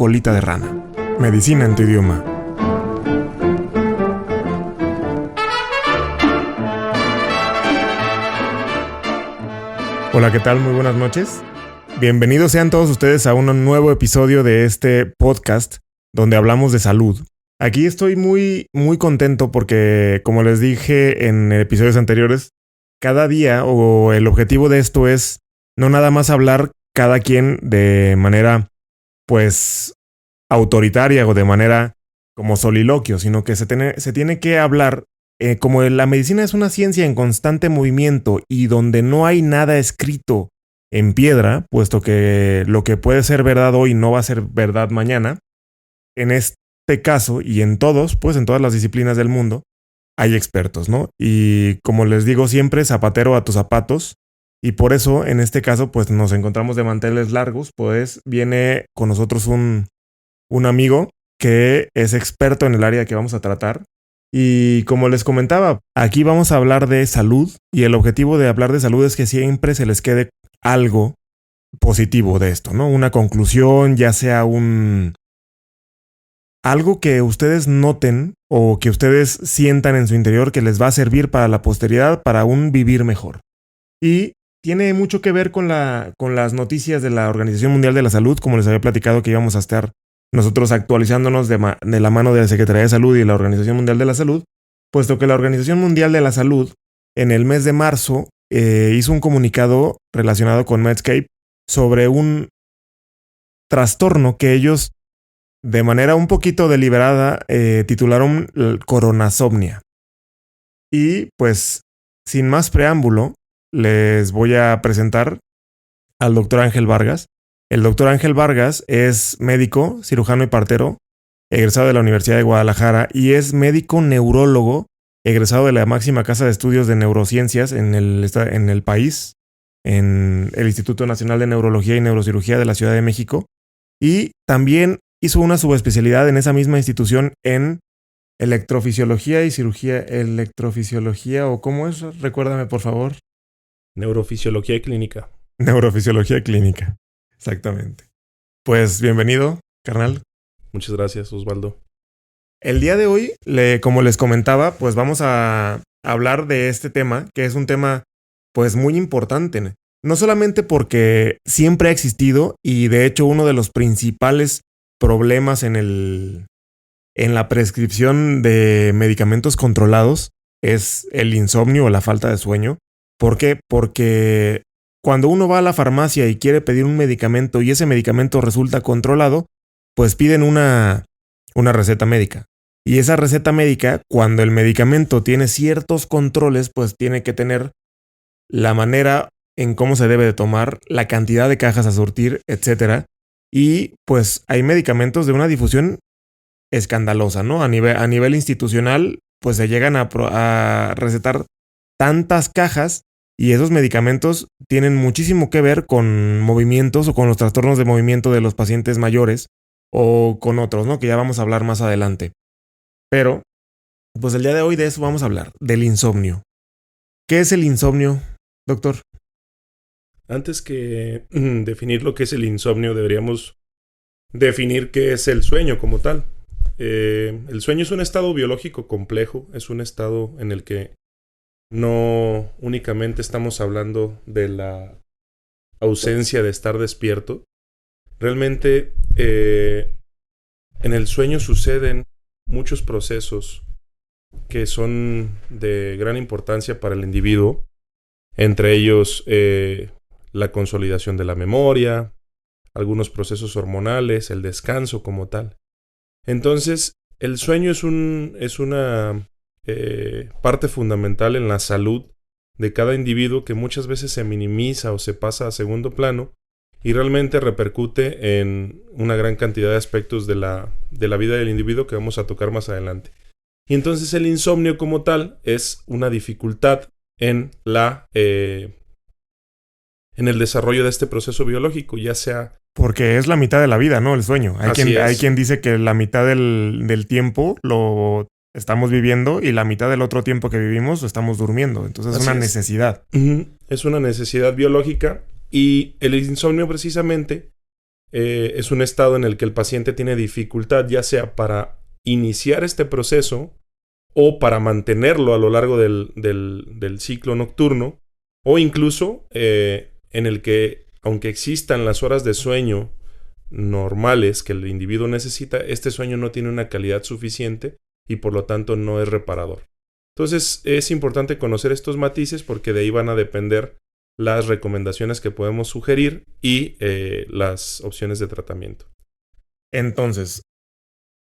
colita de rana. Medicina en tu idioma. Hola, ¿qué tal? Muy buenas noches. Bienvenidos sean todos ustedes a un nuevo episodio de este podcast donde hablamos de salud. Aquí estoy muy contento porque, como les dije en episodios anteriores, cada día o el objetivo de esto es no nada más hablar cada quien de manera pues autoritaria o de manera como soliloquio, sino que se tiene que hablar como la medicina es una ciencia en constante movimiento y donde no hay nada escrito en piedra, puesto que lo que puede ser verdad hoy no va a ser verdad mañana. En este caso y en todos, pues en todas las disciplinas del mundo, hay expertos, ¿no? Y como les digo siempre, zapatero a tus zapatos. Y por eso, en este caso, pues nos encontramos de manteles largos, pues viene con nosotros un amigo que es experto en el área que vamos a tratar. Y como les comentaba, aquí vamos a hablar de salud y el objetivo de hablar de salud es que siempre se les quede algo positivo de esto, ¿no? Una conclusión, ya sea algo que ustedes noten o que ustedes sientan en su interior que les va a servir para la posteridad, para un vivir mejor. Y tiene mucho que ver con las noticias de la Organización Mundial de la Salud, como les había platicado que íbamos a estar nosotros actualizándonos de la mano de la Secretaría de Salud y la Organización Mundial de la Salud, puesto que la Organización Mundial de la Salud en el mes de marzo hizo un comunicado relacionado con Medscape sobre un trastorno que ellos de manera un poquito deliberada titularon coronasomnia. Y pues sin más preámbulo les voy a presentar al doctor Ángel Vargas. El doctor Ángel Vargas es médico, cirujano y partero, egresado de la Universidad de Guadalajara y es médico neurólogo, egresado de la máxima casa de estudios de neurociencias en el país, en el Instituto Nacional de Neurología y Neurocirugía de la Ciudad de México. Y también hizo una subespecialidad en esa misma institución en electrofisiología y cirugía, electrofisiología o ¿cómo es? Recuérdame por favor. Neurofisiología clínica. Neurofisiología clínica. Exactamente. Pues bienvenido, carnal. Muchas gracias, Osvaldo. El día de hoy, como les comentaba, pues vamos a hablar de este tema, que es un tema pues muy importante. No solamente porque siempre ha existido y de hecho uno de los principales problemas en la prescripción de medicamentos controlados es el insomnio o la falta de sueño. ¿Por qué? Porque cuando uno va a la farmacia y quiere pedir un medicamento y ese medicamento resulta controlado, pues piden una receta médica. Y esa receta médica, cuando el medicamento tiene ciertos controles, pues tiene que tener la manera en cómo se debe de tomar, la cantidad de cajas a surtir, etc. Y pues hay medicamentos de una difusión escandalosa, ¿no? A nivel institucional, pues se llegan a recetar tantas cajas. Y esos medicamentos tienen muchísimo que ver con movimientos o con los trastornos de movimiento de los pacientes mayores o con otros, ¿no? Que ya vamos a hablar más adelante. Pero, pues el día de hoy de eso vamos a hablar, del insomnio. ¿Qué es el insomnio, doctor? Antes que definir lo que es el insomnio, deberíamos definir qué es el sueño como tal. El sueño es un estado biológico complejo, es un estado en el que no únicamente estamos hablando de la ausencia de estar despierto. Realmente en el sueño suceden muchos procesos que son de gran importancia para el individuo. Entre ellos la consolidación de la memoria, algunos procesos hormonales, el descanso como tal. Entonces, el sueño es una parte fundamental en la salud de cada individuo que muchas veces se minimiza o se pasa a segundo plano y realmente repercute en una gran cantidad de aspectos de la vida del individuo que vamos a tocar más adelante. Y entonces el insomnio como tal es una dificultad en el desarrollo de este proceso biológico, ya sea... Porque es la mitad de la vida, ¿no? El sueño. Hay quien dice que la mitad del tiempo lo estamos viviendo y la mitad del otro tiempo que vivimos lo estamos durmiendo. Entonces es una necesidad. Es una necesidad biológica y el insomnio precisamente es un estado en el que el paciente tiene dificultad, ya sea para iniciar este proceso o para mantenerlo a lo largo del ciclo nocturno, o incluso en el que, aunque existan las horas de sueño normales que el individuo necesita, este sueño no tiene una calidad suficiente y por lo tanto no es reparador. Entonces es importante conocer estos matices porque de ahí van a depender las recomendaciones que podemos sugerir y las opciones de tratamiento. Entonces,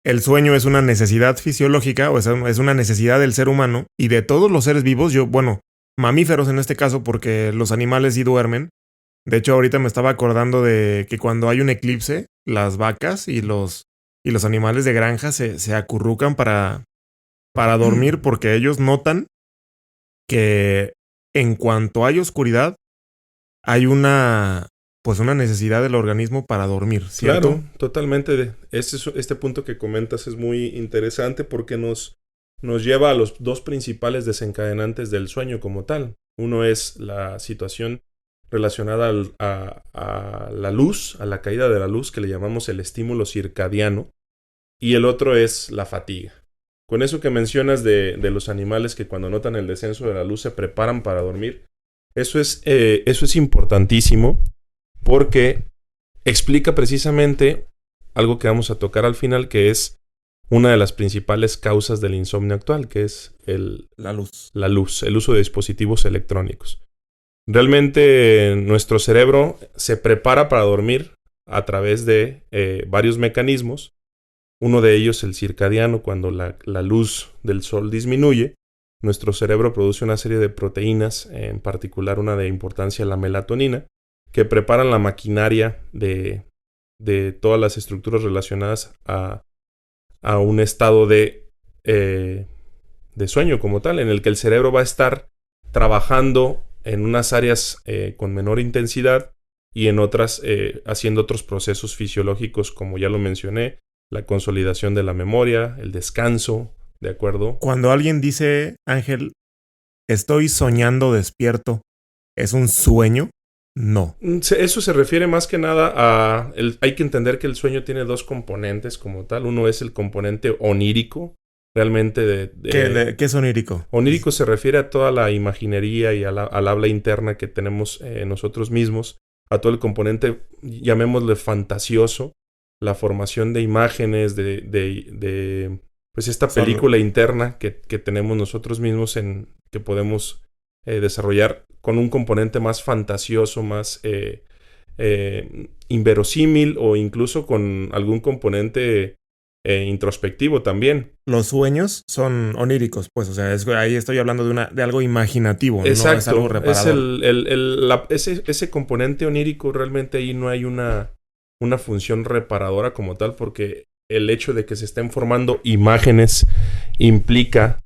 el sueño es una necesidad fisiológica, o sea, es una necesidad del ser humano y de todos los seres vivos, mamíferos en este caso, porque los animales sí duermen. De hecho, ahorita me estaba acordando de que cuando hay un eclipse, las vacas y los animales de granja se acurrucan para dormir porque ellos notan que en cuanto hay oscuridad, hay una necesidad del organismo para dormir, ¿cierto? Claro, totalmente. Este punto que comentas es muy interesante porque nos lleva a los dos principales desencadenantes del sueño como tal. Uno es la situación relacionada a la luz, a la caída de la luz, que le llamamos el estímulo circadiano, y el otro es la fatiga. Con eso que mencionas de los animales que cuando notan el descenso de la luz se preparan para dormir, eso es importantísimo porque explica precisamente algo que vamos a tocar al final, que es una de las principales causas del insomnio actual, que es la luz. El uso de dispositivos electrónicos. Realmente nuestro cerebro se prepara para dormir a través de varios mecanismos. Uno de ellos, el circadiano, cuando la luz del sol disminuye, nuestro cerebro produce una serie de proteínas, en particular una de importancia, la melatonina, que preparan la maquinaria de todas las estructuras relacionadas a un estado de sueño como tal, en el que el cerebro va a estar trabajando en unas áreas con menor intensidad y en otras haciendo otros procesos fisiológicos, como ya lo mencioné, la consolidación de la memoria, el descanso, ¿de acuerdo? Cuando alguien dice, Ángel, estoy soñando despierto, ¿es un sueño? No. Eso se refiere más que nada a... hay que entender que el sueño tiene dos componentes como tal. Uno es el componente onírico, realmente ¿Qué es onírico? Onírico se refiere a toda la imaginería y al habla interna que tenemos nosotros mismos, a todo el componente, llamémosle fantasioso, la formación de imágenes, pues esta película interna que tenemos nosotros mismos que podemos desarrollar con un componente más fantasioso, más inverosímil o incluso con algún componente introspectivo también. Los sueños son oníricos, pues, o sea, ahí estoy hablando de algo imaginativo, exacto, no es algo reparador. Ese componente onírico, realmente ahí no hay una función reparadora como tal, porque el hecho de que se estén formando imágenes implica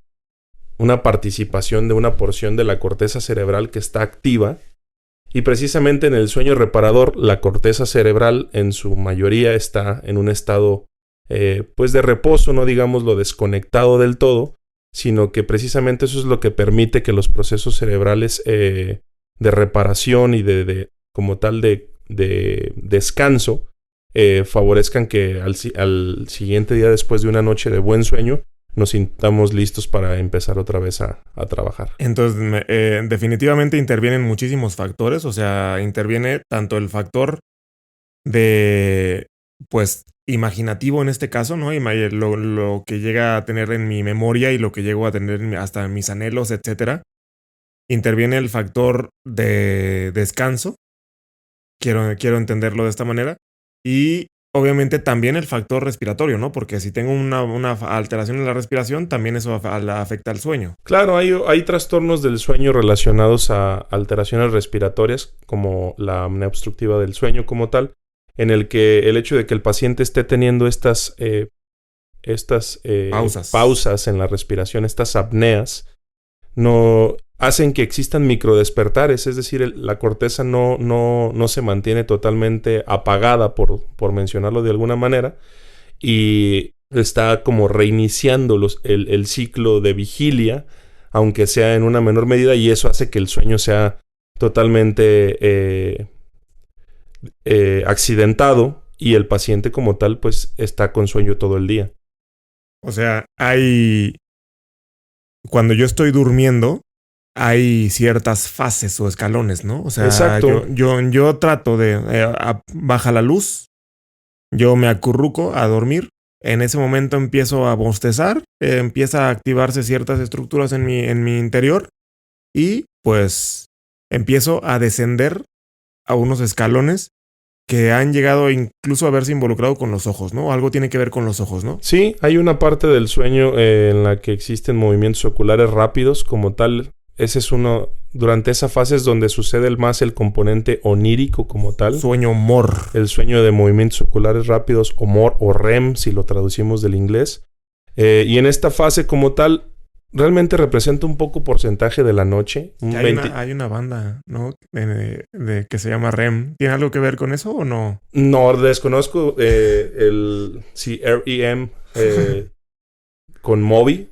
una participación de una porción de la corteza cerebral que está activa, y precisamente en el sueño reparador la corteza cerebral en su mayoría está en un estado pues de reposo, no digamos lo desconectado del todo, sino que precisamente eso es lo que permite que los procesos cerebrales de reparación y como tal de descanso favorezcan que al siguiente día, después de una noche de buen sueño, nos sintamos listos para empezar otra vez a trabajar. Entonces, definitivamente intervienen muchísimos factores, o sea, interviene tanto el factor de, pues, imaginativo en este caso, ¿no? Lo que llega a tener en mi memoria y lo que llego a tener hasta en mis anhelos, etcétera. Interviene el factor de descanso. Quiero entenderlo de esta manera. Y obviamente también el factor respiratorio, ¿no? Porque si tengo una alteración en la respiración, también eso afecta al sueño. Claro, hay trastornos del sueño relacionados a alteraciones respiratorias, como la apnea obstructiva del sueño como tal, en el que el hecho de que el paciente esté teniendo estas pausas en la respiración, estas apneas, no hacen que existan microdespertares, es decir, la corteza no se mantiene totalmente apagada, por mencionarlo de alguna manera, y está como reiniciando el ciclo de vigilia, aunque sea en una menor medida, y eso hace que el sueño sea totalmente accidentado y el paciente como tal pues está con sueño todo el día. O sea, cuando yo estoy durmiendo, hay ciertas fases o escalones, ¿no? O sea, Exacto. yo trato de baja la luz, yo me acurruco a dormir. En ese momento empiezo a bostezar, empieza a activarse ciertas estructuras en mi interior y pues empiezo a descender a unos escalones que han llegado incluso a verse involucrado con los ojos, ¿no? Algo tiene que ver con los ojos, ¿no? Sí, hay una parte del sueño en la que existen movimientos oculares rápidos como tal. Ese es uno, durante esa fase es donde sucede más el componente onírico como tal. Sueño MOR. El sueño de movimientos oculares rápidos o MOR o REM, si lo traducimos del inglés. Y en esta fase como tal, realmente representa un poco porcentaje de la noche. Hay una banda, ¿no? Que se llama REM. ¿Tiene algo que ver con eso o no? No, desconozco si REM con Moby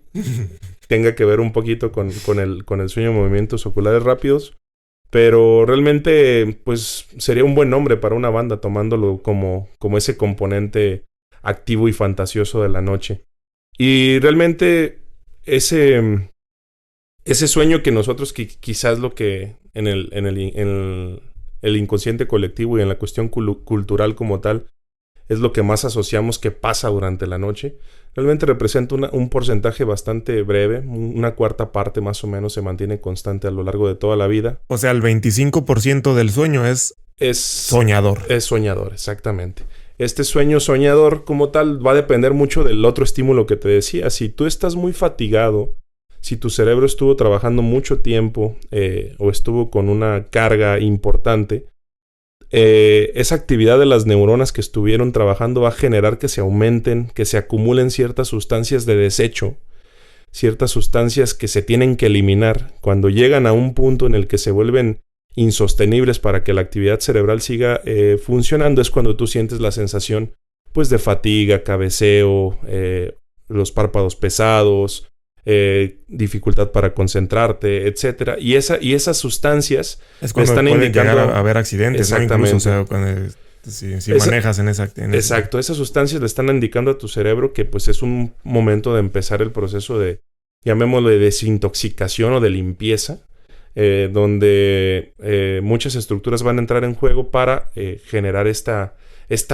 tenga que ver un poquito con el sueño de movimientos oculares rápidos. Pero realmente, pues, sería un buen nombre para una banda, tomándolo como ese componente activo y fantasioso de la noche. Y realmente, ese sueño que nosotros, quizás lo que en el inconsciente colectivo y en la cuestión cultural como tal, es lo que más asociamos que pasa durante la noche. Realmente representa un porcentaje bastante breve, una cuarta parte más o menos se mantiene constante a lo largo de toda la vida. O sea, el 25% del sueño es soñador. Es soñador, exactamente. Este sueño soñador como tal va a depender mucho del otro estímulo que te decía. Si tú estás muy fatigado, si tu cerebro estuvo trabajando mucho tiempo o estuvo con una carga importante, esa actividad de las neuronas que estuvieron trabajando va a generar que se aumenten, que se acumulen ciertas sustancias de desecho, ciertas sustancias que se tienen que eliminar. Cuando llegan a un punto en el que se vuelven insostenibles para que la actividad cerebral siga funcionando, es cuando tú sientes la sensación pues de fatiga, cabeceo, los párpados pesados, dificultad para concentrarte, etcétera. Y esas sustancias es cuando están puede indicando llegar a haber accidentes, exactamente, ¿no? Incluso, o sea, cuando, si manejas en esa exacto, esas sustancias le están indicando a tu cerebro que pues es un momento de empezar el proceso de, llamémoslo, de desintoxicación o de limpieza, donde muchas estructuras van a entrar en juego para generar esta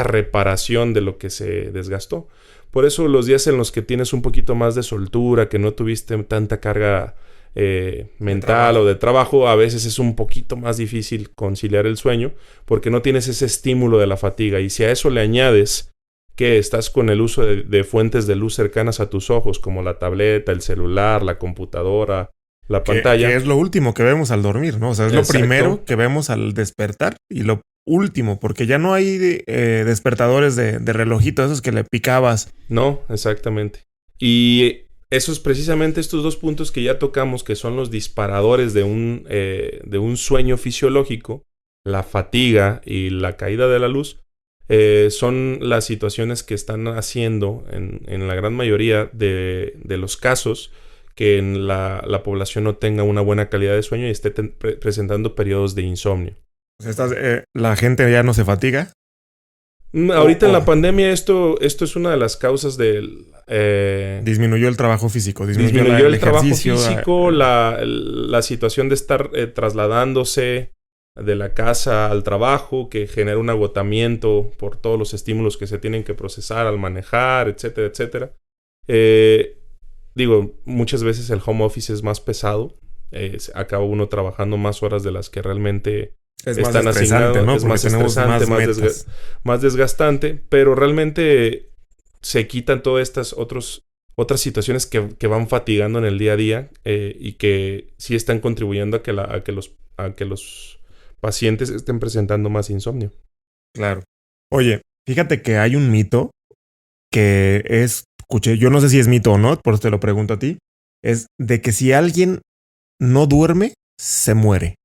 reparación de lo que se desgastó. Por eso los días en los que tienes un poquito más de soltura, que no tuviste tanta carga mental o de trabajo, a veces es un poquito más difícil conciliar el sueño porque no tienes ese estímulo de la fatiga. Y si a eso le añades que estás con el uso de fuentes de luz cercanas a tus ojos, como la tableta, el celular, la computadora, la pantalla. Que es lo último que vemos al dormir, ¿no? O sea, es lo primero que vemos al despertar y lo último, porque ya no hay despertadores de relojito, esos que le picabas. No, exactamente. Y eso es precisamente estos dos puntos que ya tocamos, que son los disparadores de un sueño fisiológico, la fatiga y la caída de la luz, son las situaciones que están haciendo en la gran mayoría de los casos que en la población no tenga una buena calidad de sueño y esté presentando periodos de insomnio. O sea, la gente ya no se fatiga. Ahorita en la pandemia esto es una de las causas del... disminuyó el trabajo físico. Disminuyó el trabajo físico, la situación de estar trasladándose de la casa al trabajo, que genera un agotamiento por todos los estímulos que se tienen que procesar al manejar, etcétera, etcétera. Muchas veces el home office es más pesado. Acaba uno trabajando más horas de las que realmente... están asignados, ¿no? Es más estresante, más desgastante, pero realmente se quitan todas estas otras situaciones que van fatigando en el día a día y que sí están contribuyendo a que los pacientes estén presentando más insomnio. Claro. Oye, fíjate que hay un mito que escuché, yo no sé si es mito o no, por eso te lo pregunto a ti, es de que si alguien no duerme, se muere.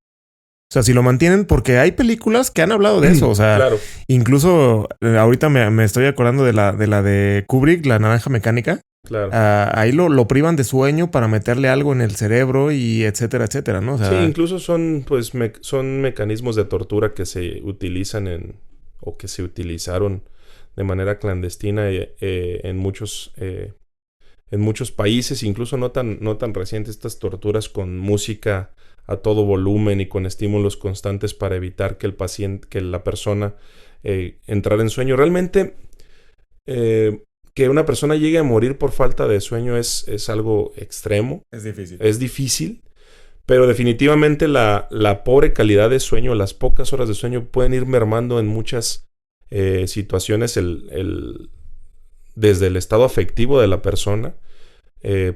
O sea, si lo mantienen, porque hay películas que han hablado de eso. O sea, claro. Incluso ahorita me estoy acordando de la de Kubrick, La Naranja Mecánica. Claro. Ahí lo privan de sueño para meterle algo en el cerebro y etcétera, etcétera, ¿no? O sea, sí, incluso son mecanismos de tortura que se utilizan o que se utilizaron de manera clandestina en muchos países, incluso no tan recientes, estas torturas con música a todo volumen y con estímulos constantes para evitar que la persona entrara en sueño. Realmente, que una persona llegue a morir por falta de sueño es algo extremo. Es difícil. Es difícil, pero definitivamente la pobre calidad de sueño, las pocas horas de sueño pueden ir mermando en muchas situaciones desde el estado afectivo de la persona,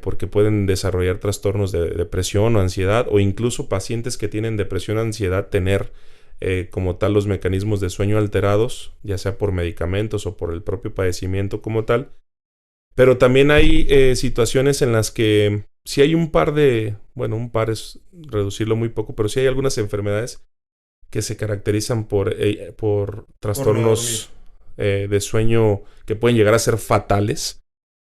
porque pueden desarrollar trastornos de depresión o ansiedad, o incluso pacientes que tienen depresión o ansiedad tener como tal los mecanismos de sueño alterados, ya sea por medicamentos o por el propio padecimiento como tal. Pero también hay situaciones en las que sí hay un par es reducirlo muy poco, pero sí hay algunas enfermedades que se caracterizan por trastornos de sueño que pueden llegar a ser fatales,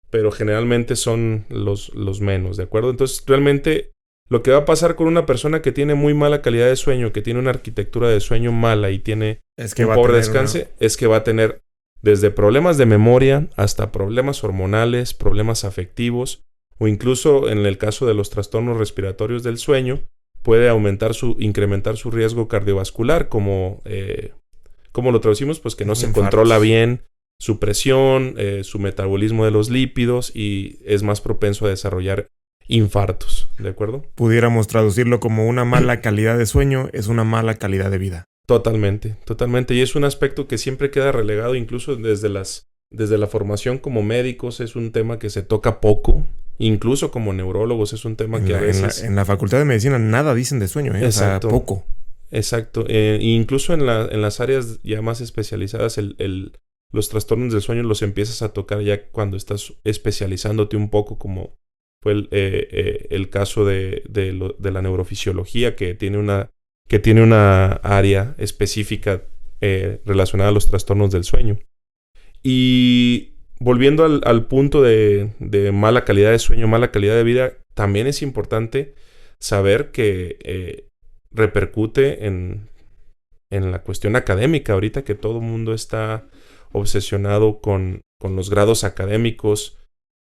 pero generalmente son los menos, ¿de acuerdo? Entonces, realmente lo que va a pasar con una persona que tiene muy mala calidad de sueño, que tiene una arquitectura de sueño mala y tiene es que un pobre descanso, es que va a tener desde problemas de memoria hasta problemas hormonales, problemas afectivos, o incluso en el caso de los trastornos respiratorios del sueño, puede incrementar su riesgo cardiovascular, como lo traducimos, pues que no se controla bien su presión, su metabolismo de los lípidos, y es más propenso a desarrollar infartos, ¿de acuerdo? Pudiéramos traducirlo como una mala calidad de sueño es una mala calidad de vida. Totalmente, totalmente. Y es un aspecto que siempre queda relegado, incluso desde la formación como médicos, es un tema que se toca poco. Incluso como neurólogos es un tema que a veces... En la facultad de medicina nada dicen de sueño, Exacto. O sea, poco. Exacto. Incluso en las áreas ya más especializadas, los trastornos del sueño los empiezas a tocar ya cuando estás especializándote un poco, como fue el caso de la neurofisiología, que tiene una área específica relacionada a los trastornos del sueño. Y volviendo al punto de mala calidad de sueño, mala calidad de vida, también es importante saber que repercute en la cuestión académica. Ahorita que todo el mundo está obsesionado con los grados académicos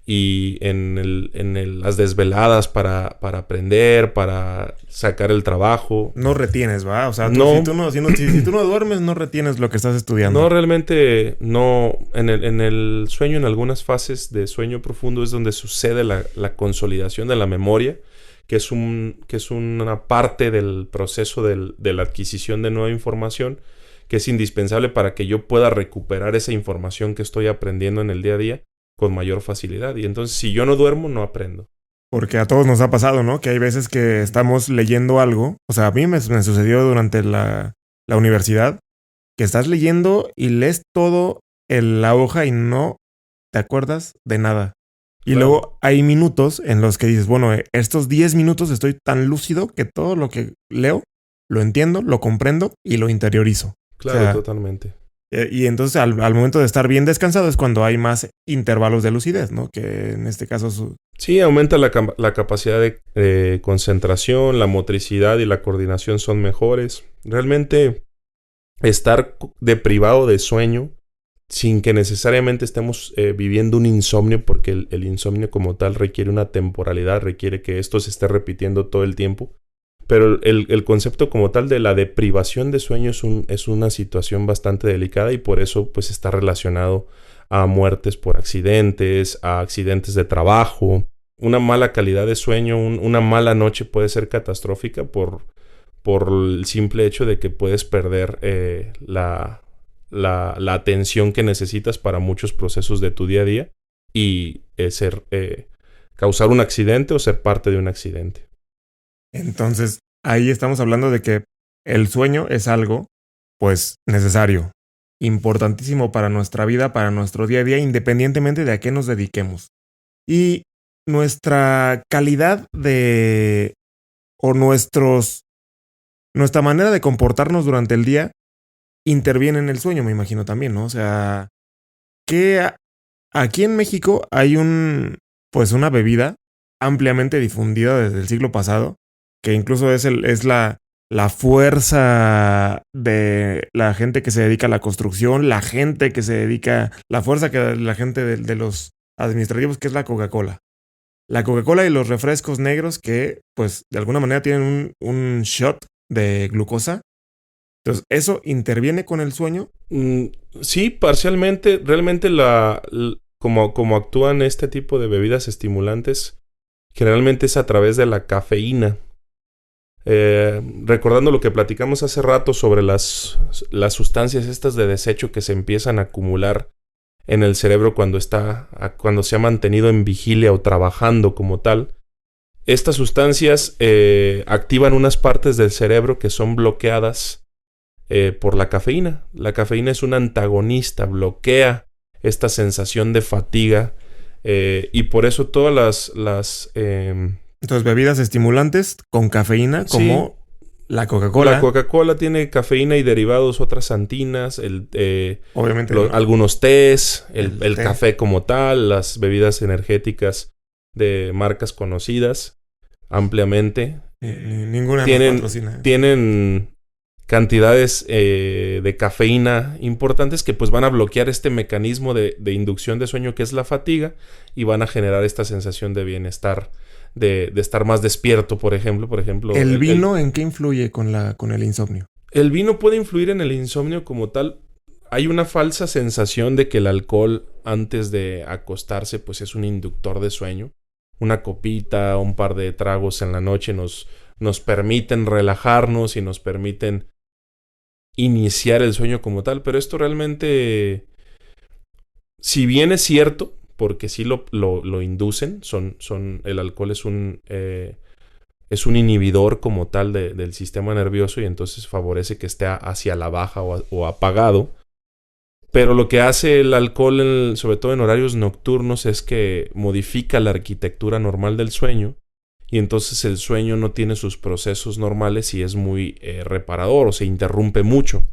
y en las desveladas para aprender, para sacar el trabajo. No retienes, ¿va? O sea, si tú no duermes, no retienes lo que estás estudiando. No, realmente no. En el sueño, en algunas fases de sueño profundo es donde sucede la consolidación de la memoria, que es una parte del proceso de la adquisición de nueva información, que es indispensable para que yo pueda recuperar esa información que estoy aprendiendo en el día a día con mayor facilidad. Y entonces, si yo no duermo, no aprendo. Porque a todos nos ha pasado, ¿no? Que hay veces que estamos leyendo algo. O sea, a mí me sucedió durante la universidad, que estás leyendo y lees todo en la hoja y no te acuerdas de nada. Y claro, luego hay minutos en los que dices, bueno, estos 10 minutos estoy tan lúcido que todo lo que leo lo entiendo, lo comprendo y lo interiorizo. Claro, o sea, totalmente. Y entonces al momento de estar bien descansado es cuando hay más intervalos de lucidez, ¿no? Que en este caso... Sí, aumenta la capacidad de concentración, la motricidad y la coordinación son mejores. Realmente estar deprivado de sueño sin que necesariamente estemos viviendo un insomnio, porque el insomnio como tal requiere una temporalidad, requiere que esto se esté repitiendo todo el tiempo. Pero el concepto como tal de la deprivación de sueño es una situación bastante delicada, y por eso pues está relacionado a muertes por accidentes, a accidentes de trabajo. Una mala calidad de sueño, una mala noche puede ser catastrófica por el simple hecho de que puedes perder la atención que necesitas para muchos procesos de tu día a día y causar un accidente o ser parte de un accidente. Entonces, ahí estamos hablando de que el sueño es algo, pues, necesario, importantísimo para nuestra vida, para nuestro día a día, independientemente de a qué nos dediquemos. Y nuestra calidad nuestra manera de comportarnos durante el día interviene en el sueño, me imagino también, ¿no? O sea, que aquí en México hay una bebida ampliamente difundida desde el siglo pasado, que incluso es la la fuerza de la gente que se dedica a la construcción, la gente que se dedica, la fuerza que la gente de los administrativos, que es la Coca-Cola. La Coca-Cola y los refrescos negros que, pues, de alguna manera tienen un shot de glucosa. Entonces, ¿eso interviene con el sueño? Sí, parcialmente. Realmente como actúan este tipo de bebidas estimulantes, generalmente es a través de la cafeína. Recordando lo que platicamos hace rato sobre las sustancias estas de desecho que se empiezan a acumular en el cerebro cuando se ha mantenido en vigilia o trabajando como tal. Estas sustancias activan unas partes del cerebro que son bloqueadas por la cafeína. La cafeína es un antagonista, bloquea esta sensación de fatiga y por eso todas las entonces, bebidas estimulantes con cafeína, como la Coca-Cola. La Coca-Cola tiene cafeína y derivados, otras antinas, obviamente algunos tés, el té. café como tal, las bebidas energéticas de marcas conocidas ampliamente. Ninguna tienen, nos patrocina. Tienen cantidades de cafeína importantes que pues van a bloquear este mecanismo de inducción de sueño que es la fatiga y van a generar esta sensación de bienestar, de estar más despierto, por ejemplo. ¿El vino en qué influye con el insomnio? El vino puede influir en el insomnio como tal. Hay una falsa sensación de que el alcohol antes de acostarse pues es un inductor de sueño. Una copita, un par de tragos en la noche nos permiten relajarnos y nos permiten iniciar el sueño como tal, pero esto realmente, si bien es cierto, porque sí lo inducen, el alcohol es un inhibidor como tal del sistema nervioso y entonces favorece que esté hacia la baja o apagado. Pero lo que hace el alcohol, sobre todo en horarios nocturnos, es que modifica la arquitectura normal del sueño y entonces el sueño no tiene sus procesos normales y es muy reparador o se interrumpe mucho.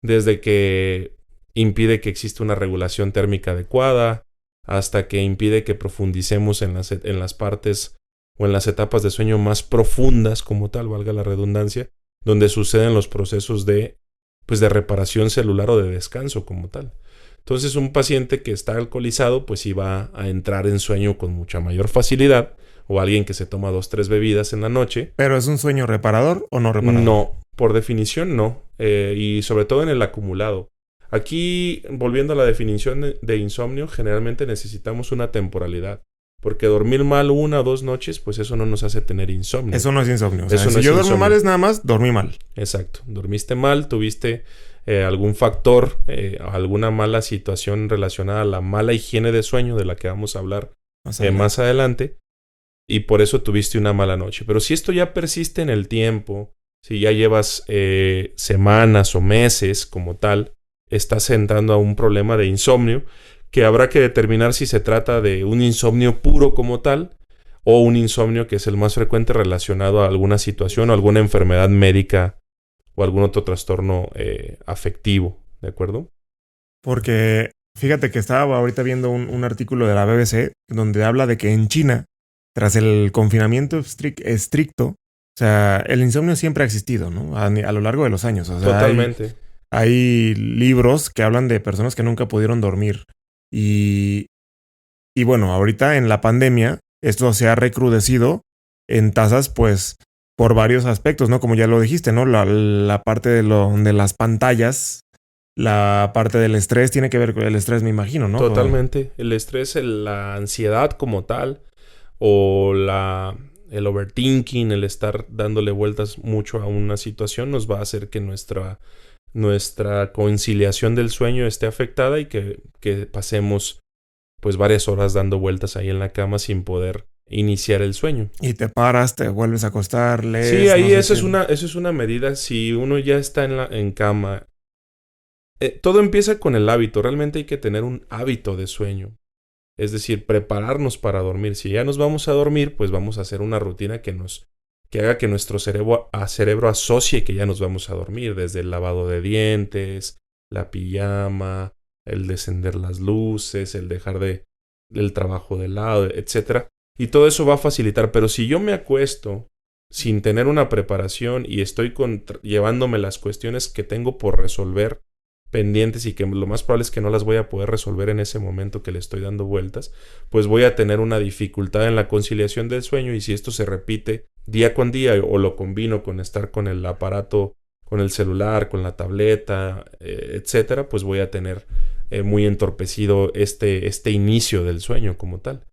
Desde que impide que exista una regulación térmica adecuada, hasta que impide que profundicemos en las partes o en las etapas de sueño más profundas como tal, valga la redundancia, donde suceden los procesos de reparación celular o de descanso como tal. Entonces un paciente que está alcoholizado pues sí va a entrar en sueño con mucha mayor facilidad, o alguien que se toma 2-3 bebidas en la noche. ¿Pero es un sueño reparador o no reparador? No, por definición no, y sobre todo en el acumulado. Aquí, volviendo a la definición de insomnio, generalmente necesitamos una temporalidad. Porque dormir mal 1 o 2 noches, pues eso no nos hace tener insomnio. Eso no es insomnio. O sea, eso si no es yo insomnio. duermo mal es nada más dormí mal. Exacto. Dormiste mal, tuviste algún factor, alguna mala situación relacionada a la mala higiene de sueño, de la que vamos a hablar más adelante. Y por eso tuviste una mala noche. Pero si esto ya persiste en el tiempo, si ya llevas semanas o meses como tal, estás entrando a un problema de insomnio, que habrá que determinar si se trata de un insomnio puro como tal o un insomnio que es el más frecuente relacionado a alguna situación o alguna enfermedad médica o algún otro trastorno afectivo, ¿de acuerdo? Porque fíjate que estaba ahorita viendo un artículo de la BBC donde habla de que en China, tras el confinamiento estricto, o sea, el insomnio siempre ha existido, ¿no? A lo largo de los años. O sea, totalmente. Hay libros que hablan de personas que nunca pudieron dormir. Y bueno, ahorita en la pandemia esto se ha recrudecido en tasas, pues, por varios aspectos, ¿no? Como ya lo dijiste, ¿no? La parte de las pantallas, la parte del estrés, tiene que ver con el estrés, me imagino, ¿no? Totalmente. El estrés, la ansiedad como tal, o el overthinking, el estar dándole vueltas mucho a una situación, nos va a hacer que nuestra conciliación del sueño esté afectada y que pasemos pues varias horas dando vueltas ahí en la cama sin poder iniciar el sueño. Y te paras, te vuelves a acostar, lees. Sí, ahí eso es una medida. Si uno ya está en cama, todo empieza con el hábito. Realmente hay que tener un hábito de sueño. Es decir, prepararnos para dormir. Si ya nos vamos a dormir, pues vamos a hacer una rutina que haga que nuestro cerebro asocie que ya nos vamos a dormir, desde el lavado de dientes, la pijama, el encender las luces, el dejar el trabajo de lado, etc. Y todo eso va a facilitar. Pero si yo me acuesto sin tener una preparación y estoy llevándome las cuestiones que tengo por resolver pendientes y que lo más probable es que no las voy a poder resolver en ese momento que le estoy dando vueltas, pues voy a tener una dificultad en la conciliación del sueño, y si esto se repite día con día o lo combino con estar con el aparato, con el celular, con la tableta, etcétera, pues voy a tener muy entorpecido este inicio del sueño como tal.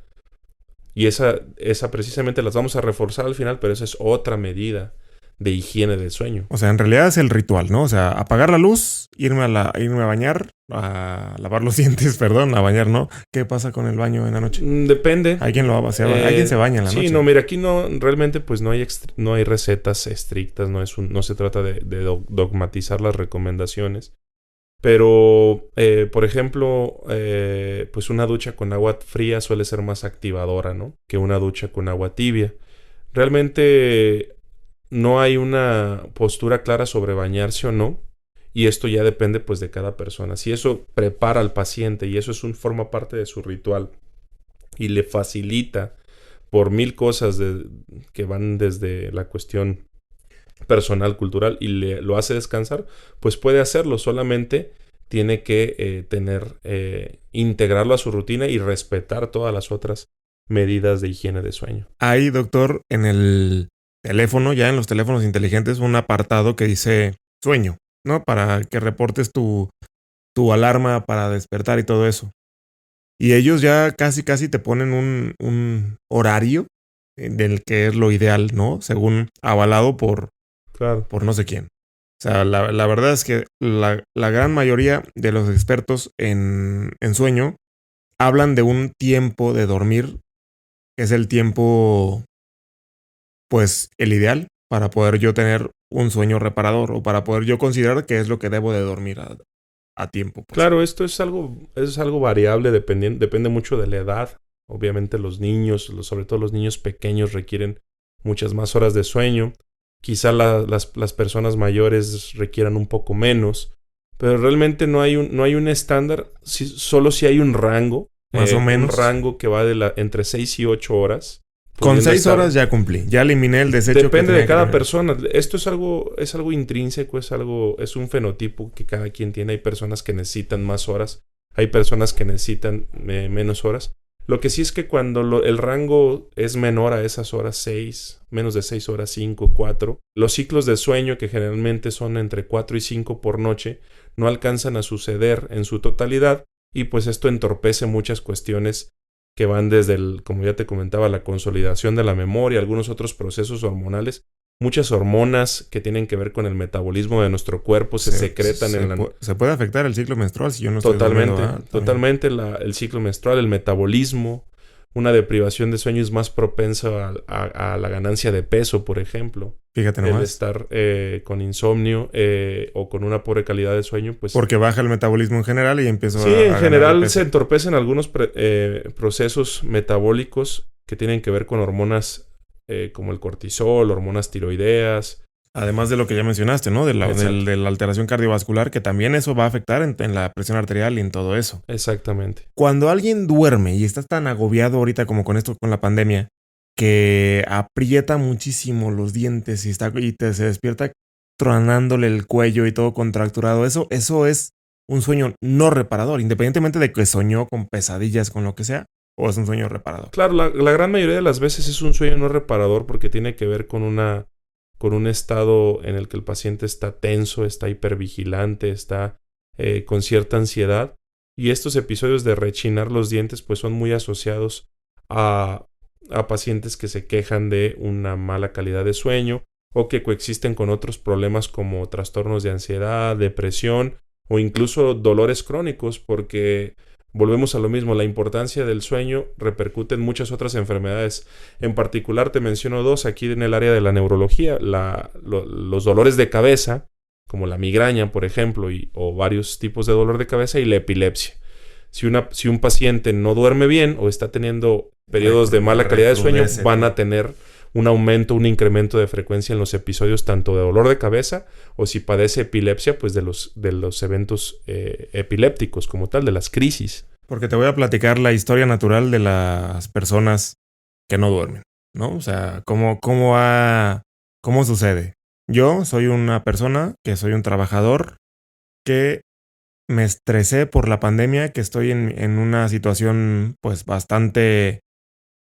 Y esa precisamente las vamos a reforzar al final, pero esa es otra medida de higiene del sueño. O sea, en realidad es el ritual, ¿no? O sea, apagar la luz, irme a bañar, a lavar los dientes, perdón, a bañar, ¿no? ¿Qué pasa con el baño en la noche? Depende. ¿Alguien alguien se baña en la noche? Sí, no, mira, aquí no, realmente pues no hay recetas estrictas, no se trata de dogmatizar las recomendaciones. Pero, por ejemplo, pues una ducha con agua fría suele ser más activadora, ¿no? Que una ducha con agua tibia. Realmente no hay una postura clara sobre bañarse o no, y esto ya depende pues de cada persona. Si eso prepara al paciente y eso forma parte de su ritual y le facilita por mil cosas que van desde la cuestión personal, cultural, y lo hace descansar, pues puede hacerlo. Solamente tiene que integrarlo a su rutina y respetar todas las otras medidas de higiene de sueño. Hay, doctor, en el teléfono, ya en los teléfonos inteligentes, un apartado que dice sueño, ¿no? Para que reportes tu alarma para despertar y todo eso. Y ellos ya casi te ponen un horario del que es lo ideal, ¿no? Según avalado por no sé quién. O sea, la verdad es que la gran mayoría de los expertos en sueño hablan de un tiempo de dormir, que es el tiempo, pues, el ideal para poder yo tener un sueño reparador, o para poder yo considerar que es lo que debo de dormir a tiempo. Pues. Claro, esto es algo variable, depende mucho de la edad. Obviamente los niños, sobre todo los niños pequeños, requieren muchas más horas de sueño. Quizá las personas mayores requieran un poco menos, pero realmente no hay un estándar, solo si hay un rango. Más o menos. Un rango que va entre 6 y 8 horas. Con 6 horas ya cumplí. Ya eliminé el desecho. Depende de cada persona. Esto es algo intrínseco, es un fenotipo que cada quien tiene. Hay personas que necesitan más horas, hay personas que necesitan menos horas. Lo que sí es que cuando el rango es menor a esas horas, 6, menos de 6 horas, 5, 4, los ciclos de sueño, que generalmente son entre 4 y 5 por noche, no alcanzan a suceder en su totalidad, y pues esto entorpece muchas cuestiones que van desde, como ya te comentaba, la consolidación de la memoria, algunos otros procesos hormonales. Muchas hormonas que tienen que ver con el metabolismo de nuestro cuerpo se secretan se puede afectar el ciclo menstrual si yo no totalmente, estoy totalmente el ciclo menstrual, el metabolismo. Una deprivación de sueño es más propensa a la ganancia de peso, por ejemplo. Fíjate nomás. El estar con insomnio o con una pobre calidad de sueño, pues... Porque baja el metabolismo en general y empiezo Sí, en general se entorpecen algunos procesos metabólicos que tienen que ver con hormonas como el cortisol, hormonas tiroideas. Además de lo que ya mencionaste, ¿no? De la alteración cardiovascular, que también eso va a afectar en la presión arterial y en todo eso. Exactamente. Cuando alguien duerme y está tan agobiado ahorita como con la pandemia, que aprieta muchísimo los dientes y se despierta tronándole el cuello y todo contracturado, eso es un sueño no reparador, independientemente de que soñó con pesadillas, con lo que sea, o es un sueño reparador. Claro, la gran mayoría de las veces es un sueño no reparador porque tiene que ver con un estado en el que el paciente está tenso, está hipervigilante, está con cierta ansiedad. Y estos episodios de rechinar los dientes pues son muy asociados a pacientes que se quejan de una mala calidad de sueño o que coexisten con otros problemas como trastornos de ansiedad, depresión o incluso dolores crónicos, porque volvemos a lo mismo, la importancia del sueño repercute en muchas otras enfermedades. En particular te menciono dos aquí en el área de la neurología, los dolores de cabeza, como la migraña, por ejemplo, o varios tipos de dolor de cabeza, y la epilepsia. Si un paciente no duerme bien o está teniendo periodos de mala calidad de sueño, van a tener un incremento de frecuencia en los episodios tanto de dolor de cabeza o si padece epilepsia, pues de los eventos epilépticos como tal, de las crisis. Porque te voy a platicar la historia natural de las personas que no duermen, ¿no? O sea, cómo ha ¿Cómo sucede? Yo soy una persona que soy un trabajador que me estresé por la pandemia, que estoy en una situación pues bastante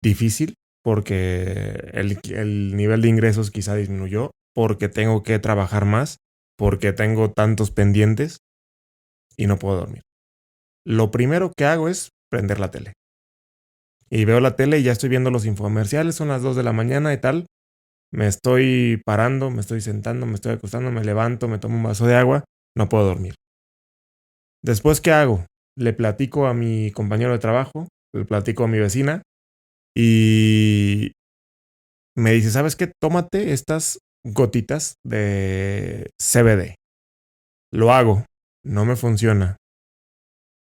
difícil porque el nivel de ingresos quizá disminuyó, porque tengo que trabajar más, porque tengo tantos pendientes y no puedo dormir. Lo primero que hago es prender la tele. Y veo la tele y ya estoy viendo los infomerciales, son las 2 de la mañana y tal. Me estoy parando, me estoy sentando, me estoy acostando, me levanto, me tomo un vaso de agua, no puedo dormir. Después, ¿qué hago? Le platico a mi compañero de trabajo, le platico a mi vecina y me dice, ¿sabes qué? Tómate estas gotitas de CBD. Lo hago, no me funciona.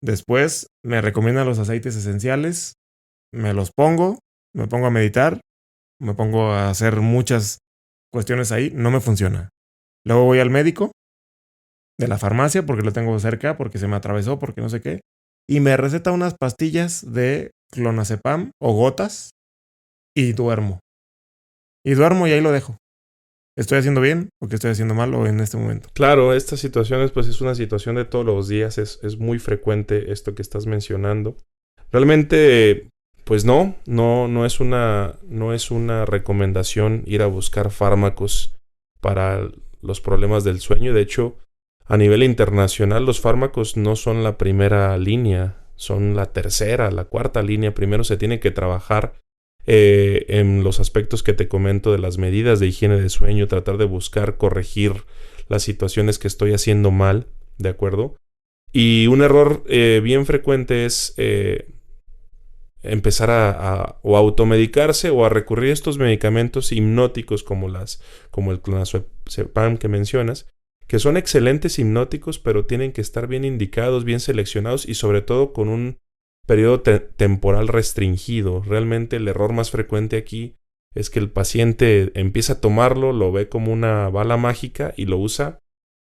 Después me recomiendan los aceites esenciales, me los pongo, me pongo a meditar, me pongo a hacer muchas cuestiones ahí, no me funciona. Luego voy al médico de la farmacia porque lo tengo cerca, porque se me atravesó, porque no sé qué, y me receta unas pastillas de clonazepam o gotas y duermo. Y duermo y ahí lo dejo. ¿Estoy haciendo bien o qué estoy haciendo mal o en este momento? Claro, estas situaciones pues es una situación de todos los días, es muy frecuente esto que estás mencionando. Realmente, pues no es una recomendación ir a buscar fármacos para los problemas del sueño. De hecho, a nivel internacional, los fármacos no son la primera línea, son la tercera, la cuarta línea. Primero se tiene que trabajar en los aspectos que te comento de las medidas de higiene de sueño, tratar de buscar corregir las situaciones que estoy haciendo mal, ¿de acuerdo? Y un error bien frecuente es empezar o automedicarse o a recurrir a estos medicamentos hipnóticos como el clonazepam que mencionas, que son excelentes hipnóticos, pero tienen que estar bien indicados, bien seleccionados y sobre todo con un periodo temporal restringido. Realmente el error más frecuente aquí es que el paciente empieza a tomarlo, lo ve como una bala mágica y lo usa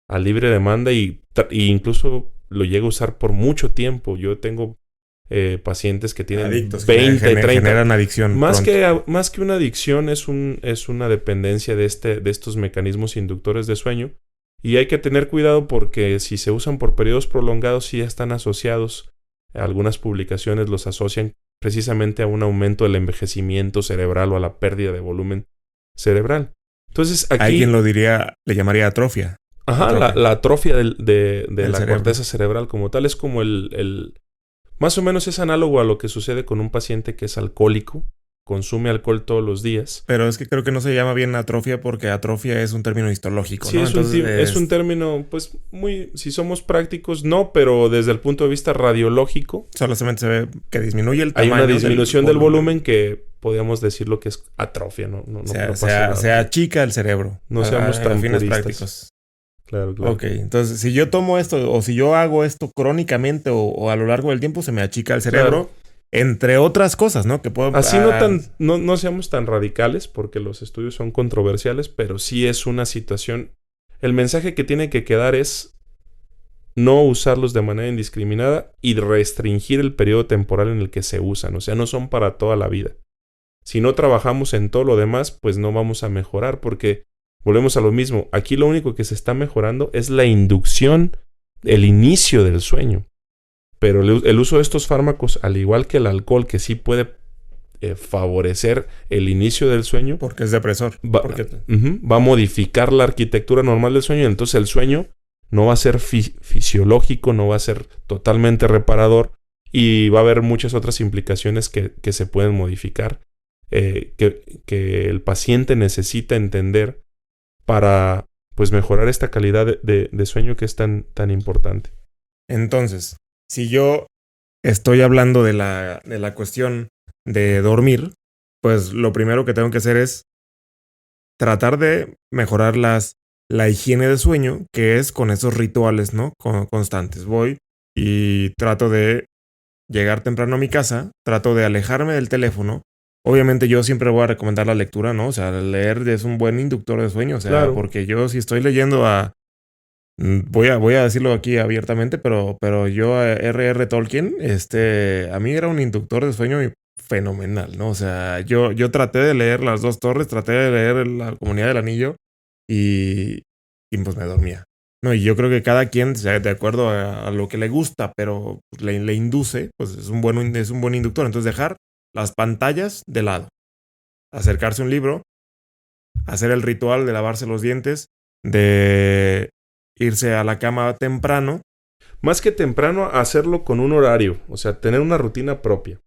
a libre demanda y incluso lo llega a usar por mucho tiempo. Yo tengo pacientes que tienen Adictos, 20, 30. generan adicción. Más que una adicción es una dependencia de estos mecanismos inductores de sueño. Y hay que tener cuidado porque si se usan por periodos prolongados sí ya están asociados. Algunas publicaciones los asocian precisamente a un aumento del envejecimiento cerebral o a la pérdida de volumen cerebral. Entonces aquí... Hay quien lo diría, le llamaría atrofia. Ajá, la atrofia de la cerebro. corteza cerebral como tal es como más o menos es análogo a lo que sucede con un paciente que es alcohólico, consume alcohol todos los días. Pero es que creo que no se llama bien atrofia porque atrofia es un término histológico, Sí, ¿no? es un término, pues, si somos prácticos, no, pero desde el punto de vista radiológico... Solamente se ve que disminuye el tamaño. Hay una disminución del volumen que podríamos decir lo que es atrofia, ¿no? Se achica el cerebro. No seamos tan fines puristas. Prácticos. Claro. Ok, entonces si yo tomo esto o si yo hago esto crónicamente o a lo largo del tiempo se me achica el cerebro, entre otras cosas, ¿no? Que puedo... Así no seamos tan radicales porque los estudios son controversiales, pero sí es una situación... El mensaje que tiene que quedar es no usarlos de manera indiscriminada y restringir el periodo temporal en el que se usan. O sea, no son para toda la vida. Si no trabajamos en todo lo demás, pues no vamos a mejorar porque... Volvemos a lo mismo. Aquí lo único que se está mejorando es la inducción, el inicio del sueño. Pero el uso de estos fármacos, al igual que el alcohol, que sí puede favorecer el inicio del sueño. Porque es depresor. Va a modificar la arquitectura normal del sueño. Entonces el sueño no va a ser fisiológico, no va a ser totalmente reparador. Y va a haber muchas otras implicaciones que se pueden modificar. Que el paciente necesita entender para pues mejorar esta calidad de sueño que es tan importante. Entonces, si yo estoy hablando de la cuestión de dormir, pues lo primero que tengo que hacer es tratar de mejorar la higiene de sueño, que es con esos rituales, ¿no? Constantes. Voy y trato de llegar temprano a mi casa, trato de alejarme del teléfono. Obviamente yo siempre voy a recomendar la lectura, ¿no? O sea, leer es un buen inductor de sueño. O sea, claro. Porque yo si estoy leyendo voy a decirlo aquí abiertamente, pero yo a R.R. Tolkien, a mí era un inductor de sueño fenomenal, ¿no? O sea, yo traté de leer Las Dos Torres, traté de leer La Comunidad del Anillo y pues me dormía. No, y yo creo que cada quien, o sea, de acuerdo a lo que le gusta, pero pues, le induce, pues es un buen inductor. Entonces dejar las pantallas de lado, acercarse a un libro, hacer el ritual de lavarse los dientes, de irse a la cama temprano. Más que temprano, hacerlo con un horario. O sea, tener una rutina propia.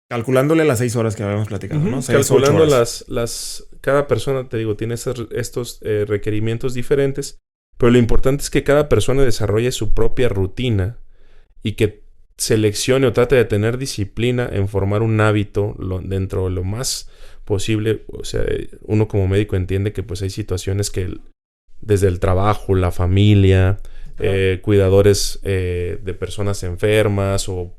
Calculándole las 6 horas que habíamos platicado, ¿no? 6, Calculando 8 horas. cada persona, te digo, tiene estos requerimientos diferentes. Pero lo importante es que cada persona desarrolle su propia rutina y que seleccione o trate de tener disciplina en formar un hábito dentro de lo más posible. O sea, uno como médico entiende que pues hay situaciones que desde el trabajo, la familia, cuidadores de personas enfermas o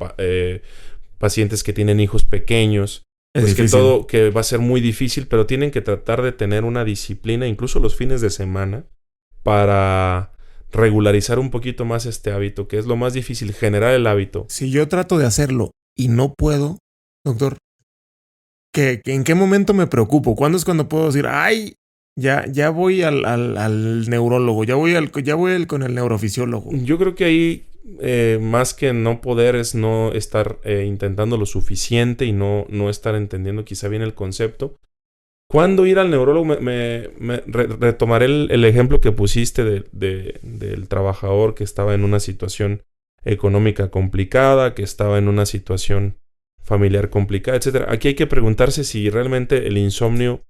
pacientes que tienen hijos pequeños, pues que va a ser muy difícil, pero tienen que tratar de tener una disciplina, incluso los fines de semana, para regularizar un poquito más este hábito, que es lo más difícil, generar el hábito. Si yo trato de hacerlo y no puedo, doctor, ¿en qué momento me preocupo? ¿Cuándo es cuando puedo decir, ay, ya voy al neurólogo, ya voy con el neurofisiólogo? Yo creo que ahí, más que no poder, es no estar intentando lo suficiente y no estar entendiendo quizá bien el concepto. ¿Cuándo ir al neurólogo? Retomaré el ejemplo que pusiste del trabajador que estaba en una situación económica complicada, que estaba en una situación familiar complicada, etc. Aquí hay que preguntarse si realmente el insomnio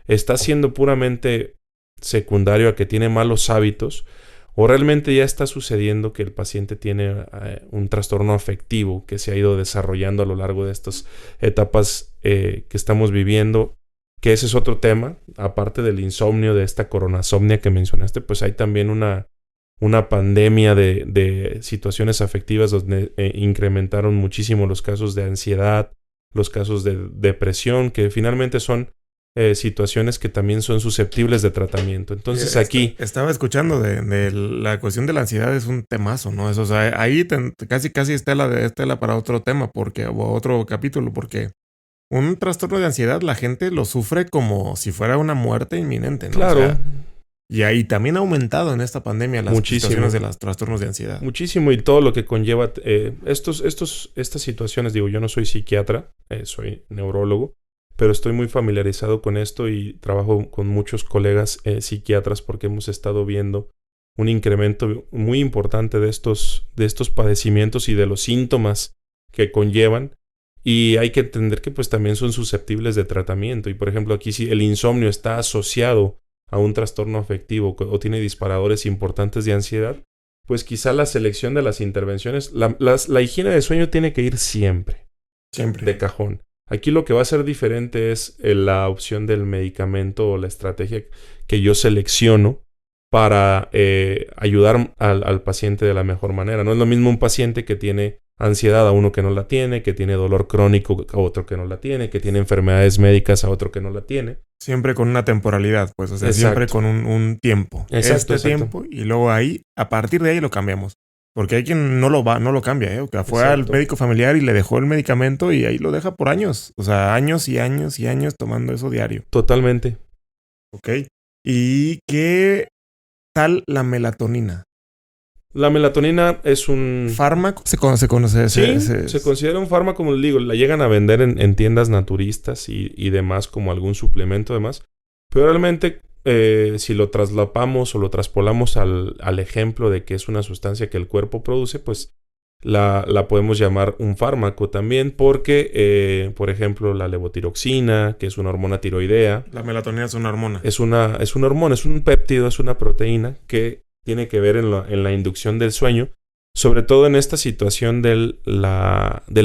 está siendo puramente secundario a que tiene malos hábitos o realmente ya está sucediendo que el paciente tiene un trastorno afectivo que se ha ido desarrollando a lo largo de estas etapas que estamos viviendo. Que ese es otro tema, aparte del insomnio, de esta coronasomnia que mencionaste, pues hay también una pandemia de situaciones afectivas donde incrementaron muchísimo los casos de ansiedad, los casos de depresión, que finalmente son situaciones que también son susceptibles de tratamiento. Entonces aquí... Estaba escuchando de la cuestión de la ansiedad, es un temazo, ¿no? Eso, o sea, ahí casi estela para otro tema, o otro capítulo, porque... Un trastorno de ansiedad la gente lo sufre como si fuera una muerte inminente, ¿no? Claro. O sea, y ahí también ha aumentado en esta pandemia las situaciones de los trastornos de ansiedad. Muchísimo, y todo lo que conlleva estas situaciones. Digo, yo no soy psiquiatra, soy neurólogo, pero estoy muy familiarizado con esto y trabajo con muchos colegas psiquiatras porque hemos estado viendo un incremento muy importante de estos padecimientos y de los síntomas que conllevan. Y hay que entender que pues también son susceptibles de tratamiento. Y por ejemplo aquí si el insomnio está asociado a un trastorno afectivo o tiene disparadores importantes de ansiedad, pues quizá la selección de las intervenciones, la higiene de sueño tiene que ir siempre. Siempre. De cajón. Aquí lo que va a ser diferente es la opción del medicamento o la estrategia que yo selecciono para ayudar al paciente de la mejor manera. No es lo mismo un paciente que tiene ansiedad a uno que no la tiene, que tiene dolor crónico a otro que no la tiene, que tiene enfermedades médicas a otro que no la tiene. Siempre con una temporalidad, pues, o sea, siempre con un tiempo. Exacto. Tiempo, y luego ahí, a partir de ahí lo cambiamos. Porque hay quien no lo cambia, ¿eh? Que fue al médico familiar y le dejó el medicamento y ahí lo deja por años. O sea, años y años y años tomando eso diario. Totalmente. Ok. ¿Y qué tal la melatonina? La melatonina es un... ¿Fármaco? Se conoce. Se considera un fármaco, como les digo. La llegan a vender en tiendas naturistas y demás como algún suplemento demás. Pero realmente si lo traslapamos o lo traspolamos al ejemplo de que es una sustancia que el cuerpo produce, pues la podemos llamar un fármaco también porque, por ejemplo, la levotiroxina, que es una hormona tiroidea. La melatonina es una hormona. Es una hormona, es un péptido, es una proteína que tiene que ver en la inducción del sueño, sobre todo en esta situación del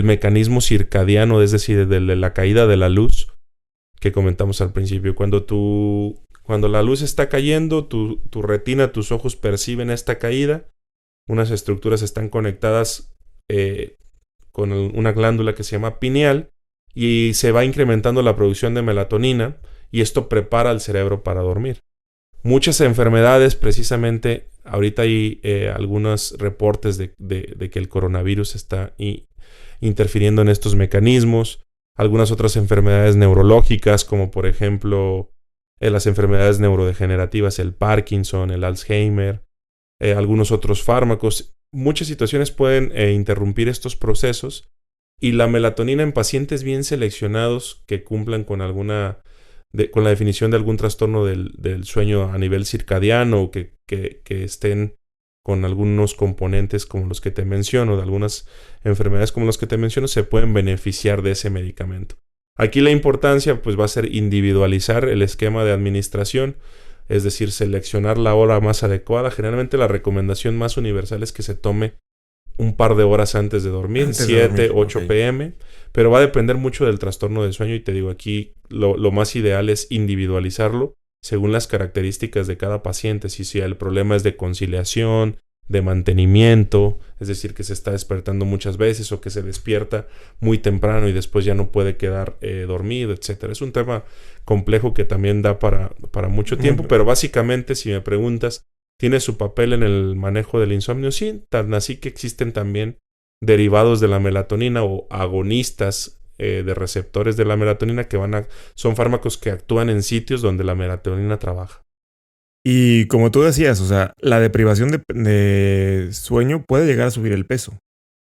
mecanismo circadiano, es decir, de la caída de la luz que comentamos al principio. Cuando la luz está cayendo, tu retina, tus ojos perciben esta caída, unas estructuras están conectadas con una glándula que se llama pineal y se va incrementando la producción de melatonina y esto prepara al cerebro para dormir. Muchas enfermedades, precisamente, ahorita hay algunos reportes de que el coronavirus está interfiriendo en estos mecanismos. algunas otras enfermedades neurológicas, como por ejemplo las enfermedades neurodegenerativas, el Parkinson, el Alzheimer, algunos otros fármacos. Muchas situaciones pueden interrumpir estos procesos, y la melatonina en pacientes bien seleccionados que cumplan con con la definición de algún trastorno del sueño a nivel circadiano, o que estén con algunos componentes como los que te menciono, de algunas enfermedades como los que te menciono, se pueden beneficiar de ese medicamento. Aquí la importancia pues va a ser individualizar el esquema de administración, es decir, seleccionar la hora más adecuada. Generalmente la recomendación más universal es que se tome un par de horas antes de dormir, 7, 8 p.m., pero va a depender mucho del trastorno del sueño, y te digo, aquí lo más ideal es individualizarlo según las características de cada paciente. Si el problema es de conciliación, de mantenimiento, es decir, que se está despertando muchas veces o que se despierta muy temprano y después ya no puede quedar dormido, etcétera. Es un tema complejo que también da para mucho tiempo, pero básicamente, si me preguntas, ¿tiene su papel en el manejo del insomnio? Sí, tan así que existen también derivados de la melatonina o agonistas de receptores de la melatonina que son fármacos que actúan en sitios donde la melatonina trabaja. Y como tú decías, o sea, la deprivación de sueño puede llegar a subir el peso,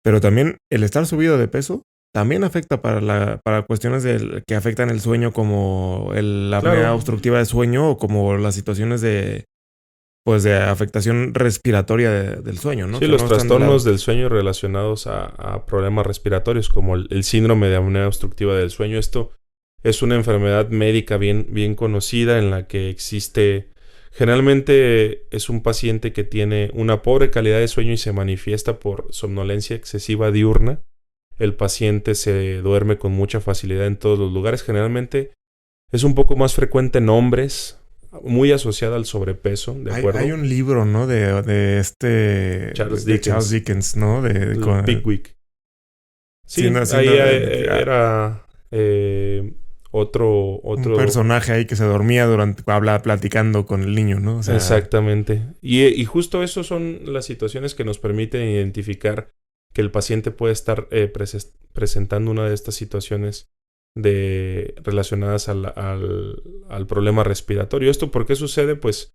pero también el estar subido de peso también afecta para cuestiones que afectan el sueño, como la apnea obstructiva de sueño, o como las situaciones de afectación respiratoria del sueño, ¿no? Sí, los trastornos del sueño relacionados a problemas respiratorios, como el síndrome de apnea obstructiva del sueño. Esto es una enfermedad médica bien conocida, en la que generalmente es un paciente que tiene una pobre calidad de sueño y se manifiesta por somnolencia excesiva diurna. El paciente se duerme con mucha facilidad en todos los lugares. Generalmente es un poco más frecuente en hombres, muy asociada al sobrepeso, ¿de acuerdo? Hay un libro, ¿no? De Charles Dickens, ¿no? Con Pickwick. Sí, era otro un personaje ahí que se dormía platicando con el niño, ¿no? O sea, exactamente. Y justo eso son las situaciones que nos permiten identificar que el paciente puede estar presentando una de estas situaciones relacionadas al problema respiratorio. ¿Esto por qué sucede? Pues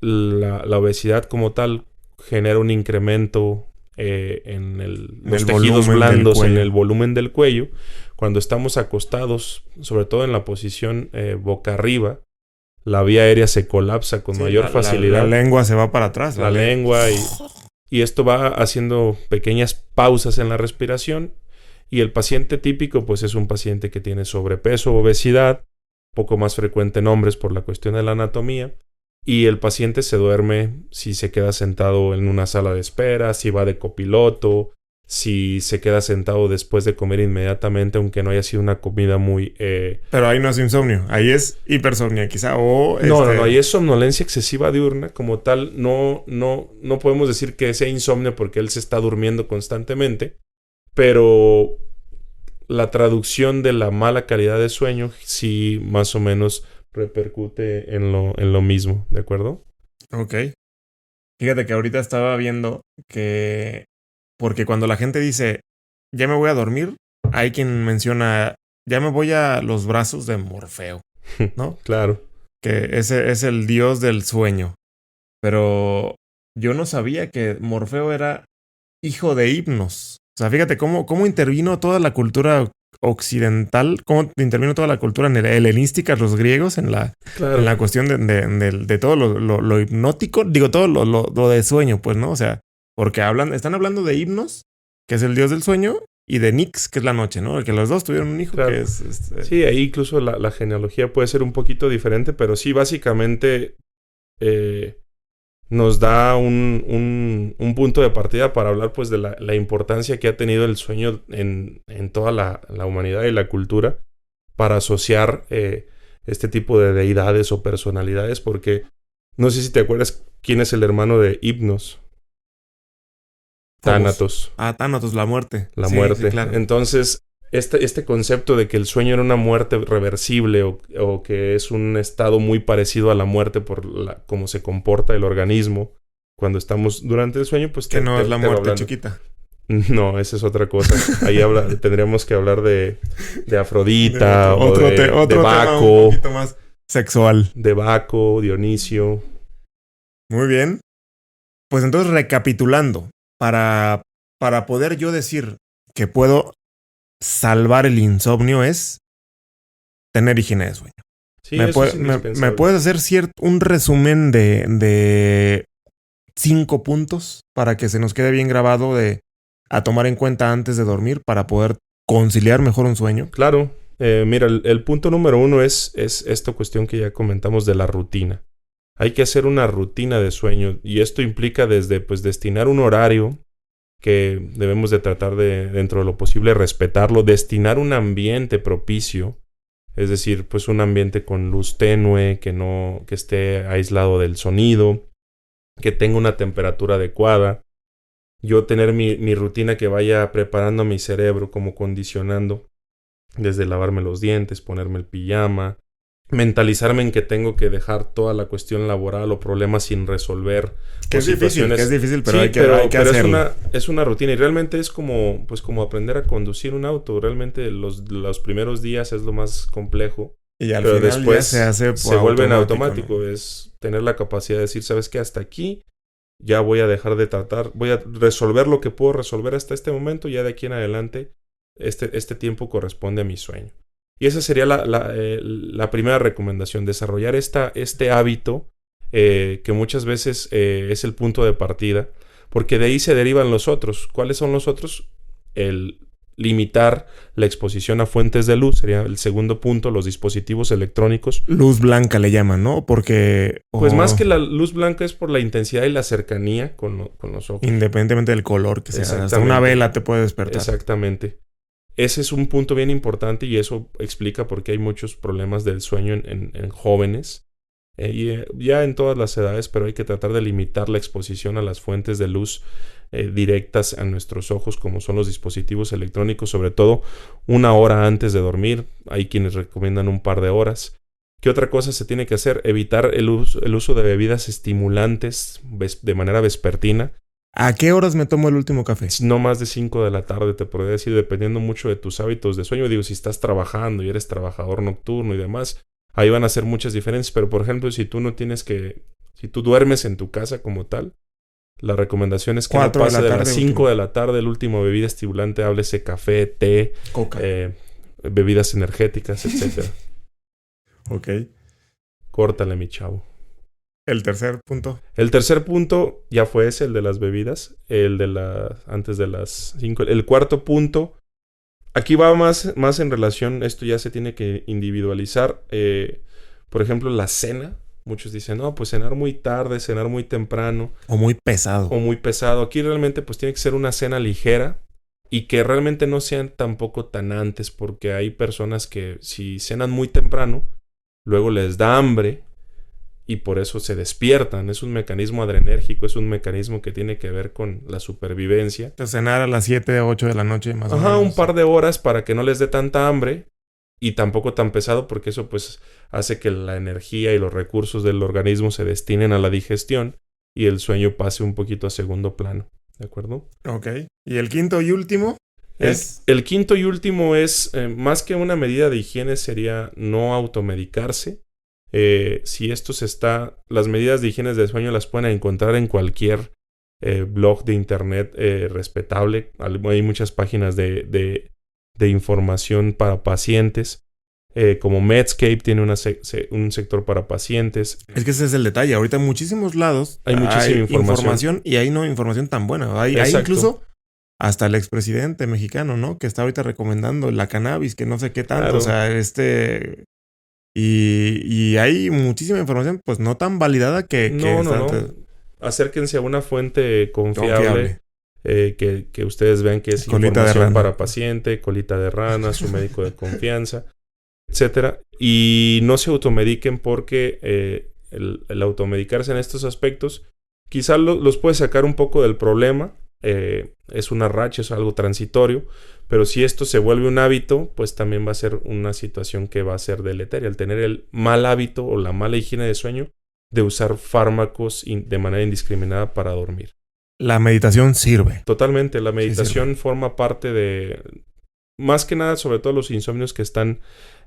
la obesidad como tal genera un incremento en los tejidos blandos, en el volumen del cuello. Cuando estamos acostados, sobre todo en la posición boca arriba, la vía aérea se colapsa con mayor facilidad. La lengua se va para atrás. La lengua y esto va haciendo pequeñas pausas en la respiración. Y el paciente típico pues es un paciente que tiene sobrepeso, obesidad, poco más frecuente en hombres por la cuestión de la anatomía. Y el paciente se duerme si se queda sentado en una sala de espera, si va de copiloto, si se queda sentado después de comer inmediatamente, aunque no haya sido una comida muy... Pero ahí no es insomnio, ahí es hipersomnia quizá, o... No, ahí es somnolencia excesiva diurna. Como tal, no podemos decir que sea insomnio porque él se está durmiendo constantemente, pero la traducción de la mala calidad de sueño sí más o menos repercute en lo mismo, ¿de acuerdo? Ok. Fíjate que ahorita estaba viendo que... Porque cuando la gente dice, ya me voy a dormir, hay quien menciona, ya me voy a los brazos de Morfeo, ¿no? Claro. Que ese es el dios del sueño. Pero yo no sabía que Morfeo era hijo de Hipnos. O sea, fíjate cómo intervino toda la cultura occidental, cómo intervino toda la cultura helenística, los griegos, en la cuestión de todo lo hipnótico, digo, todo lo de sueño, pues, ¿no? O sea, porque están hablando de Hipnos, que es el dios del sueño, y de Nix, que es la noche, ¿no? Que los dos tuvieron un hijo que es... Sí, ahí incluso la genealogía puede ser un poquito diferente, pero sí, básicamente nos da un punto de partida para hablar pues de la importancia que ha tenido el sueño en toda la humanidad y la cultura, para asociar este tipo de deidades o personalidades, porque no sé si te acuerdas quién es el hermano de Hipnos. Tánatos. Tánatos, la muerte. La muerte. Sí, claro. Entonces, este concepto de que el sueño era una muerte reversible o que es un estado muy parecido a la muerte por cómo se comporta el organismo cuando estamos durante el sueño, pues... Que no es la muerte chiquita. No, esa es otra cosa. Ahí tendríamos que hablar de Afrodita de tema un Baco, poquito más sexual. de Baco, Dionisio. Muy bien. Pues entonces, recapitulando, para poder yo decir que puedo salvar el insomnio es tener higiene de sueño. Sí, eso es ¿Me indispensable. puedes hacer un resumen de 5 puntos para que se nos quede bien grabado a tomar en cuenta antes de dormir para poder conciliar mejor un sueño? Claro. Mira, el punto número 1 es esta cuestión que ya comentamos de la rutina. Hay que hacer una rutina de sueño y esto implica desde pues destinar un horario que debemos de tratar de, dentro de lo posible, respetarlo, destinar un ambiente propicio, es decir, pues un ambiente con luz tenue, que esté aislado del sonido, que tenga una temperatura adecuada. Yo tener mi rutina que vaya preparando a mi cerebro, como condicionando, desde lavarme los dientes, ponerme el pijama, mentalizarme en que tengo que dejar toda la cuestión laboral o problemas sin resolver. Que es difícil, pero Sí, hay que hacerlo. es una rutina y realmente es como, pues como aprender a conducir un auto. Realmente los primeros días es lo más complejo. Y al Pero final después ya se vuelve en automático, automático. ¿no? Es tener la capacidad de decir, ¿sabes qué? Hasta aquí ya voy a dejar de tratar, voy a resolver lo que puedo resolver hasta este momento, ya de aquí en adelante este tiempo corresponde a mi sueño. Y esa sería la primera recomendación, desarrollar este hábito que muchas veces es el punto de partida, porque de ahí se derivan los otros. ¿Cuáles son los otros? El limitar la exposición a fuentes de luz, sería el segundo punto, los dispositivos electrónicos. Luz blanca le llaman, ¿no? Porque... Pues más que la luz blanca es por la intensidad y la cercanía con los ojos. Independientemente del color que sea. Hasta Exactamente. una vela te puede despertar. Exactamente. Ese es un punto bien importante y eso explica por qué hay muchos problemas del sueño en jóvenes. Ya en todas las edades, pero hay que tratar de limitar la exposición a las fuentes de luz directas a nuestros ojos, como son los dispositivos electrónicos, sobre todo 1 hora antes de dormir. Hay quienes recomiendan un par de horas. ¿Qué otra cosa se tiene que hacer? Evitar el uso de bebidas estimulantes de manera vespertina. ¿A qué horas me tomo el último café? No más de 5 de la tarde, te podría decir, dependiendo mucho de tus hábitos de sueño. Digo, si estás trabajando y eres trabajador nocturno y demás, ahí van a ser muchas diferencias. Pero, por ejemplo, si tú duermes en tu casa como tal, la recomendación es que no pase de las 5 de la tarde el último bebida estimulante, háblese café, té, Coca. Bebidas energéticas, etcétera. Ok. Córtale, mi chavo. El tercer punto. El tercer punto ya fue ese, el de las bebidas, antes de las 5. El cuarto punto, aquí va más en relación, esto ya se tiene que individualizar. Por ejemplo, la cena. Muchos dicen, no, pues cenar muy tarde, cenar muy temprano. O muy pesado. O muy pesado. Aquí realmente pues tiene que ser una cena ligera y que realmente no sean tampoco tan antes, porque hay personas que si cenan muy temprano, luego les da hambre y por eso se despiertan. Es un mecanismo adrenérgico, es un mecanismo que tiene que ver con la supervivencia. Entonces, cenar a las 7 o 8 de la noche más o menos. Ajá, un par de horas para que no les dé tanta hambre y tampoco tan pesado, porque eso pues hace que la energía y los recursos del organismo se destinen a la digestión y el sueño pase un poquito a segundo plano. ¿De acuerdo? Ok. Y el quinto y último es... El quinto y último es, más que una medida de higiene, sería no automedicarse. Si las medidas de higiene de sueño las pueden encontrar en cualquier blog de internet respetable. Hay muchas páginas de información para pacientes. Como Medscape tiene un sector para pacientes. Es que ese es el detalle. Ahorita en muchísimos lados hay muchísima información y hay no información tan buena. Hay incluso hasta el expresidente mexicano, ¿no? Que está ahorita recomendando la cannabis, que no sé qué tanto. Claro. O sea, y hay muchísima información, pues no tan validada que No. Acérquense a una fuente confiable. Que ustedes vean que es información para paciente, colita de rana, su médico de confianza, etcétera. Y no se automediquen porque el automedicarse en estos aspectos quizás los puede sacar un poco del problema. Es una racha, es algo transitorio, pero si esto se vuelve un hábito, pues también va a ser una situación que va a ser deleteria. El tener el mal hábito o la mala higiene de sueño de usar fármacos de manera indiscriminada para dormir. la meditación sirve. Totalmente, la Sí meditación sirve. forma parte de, más que nada, sobre todo los insomnios que están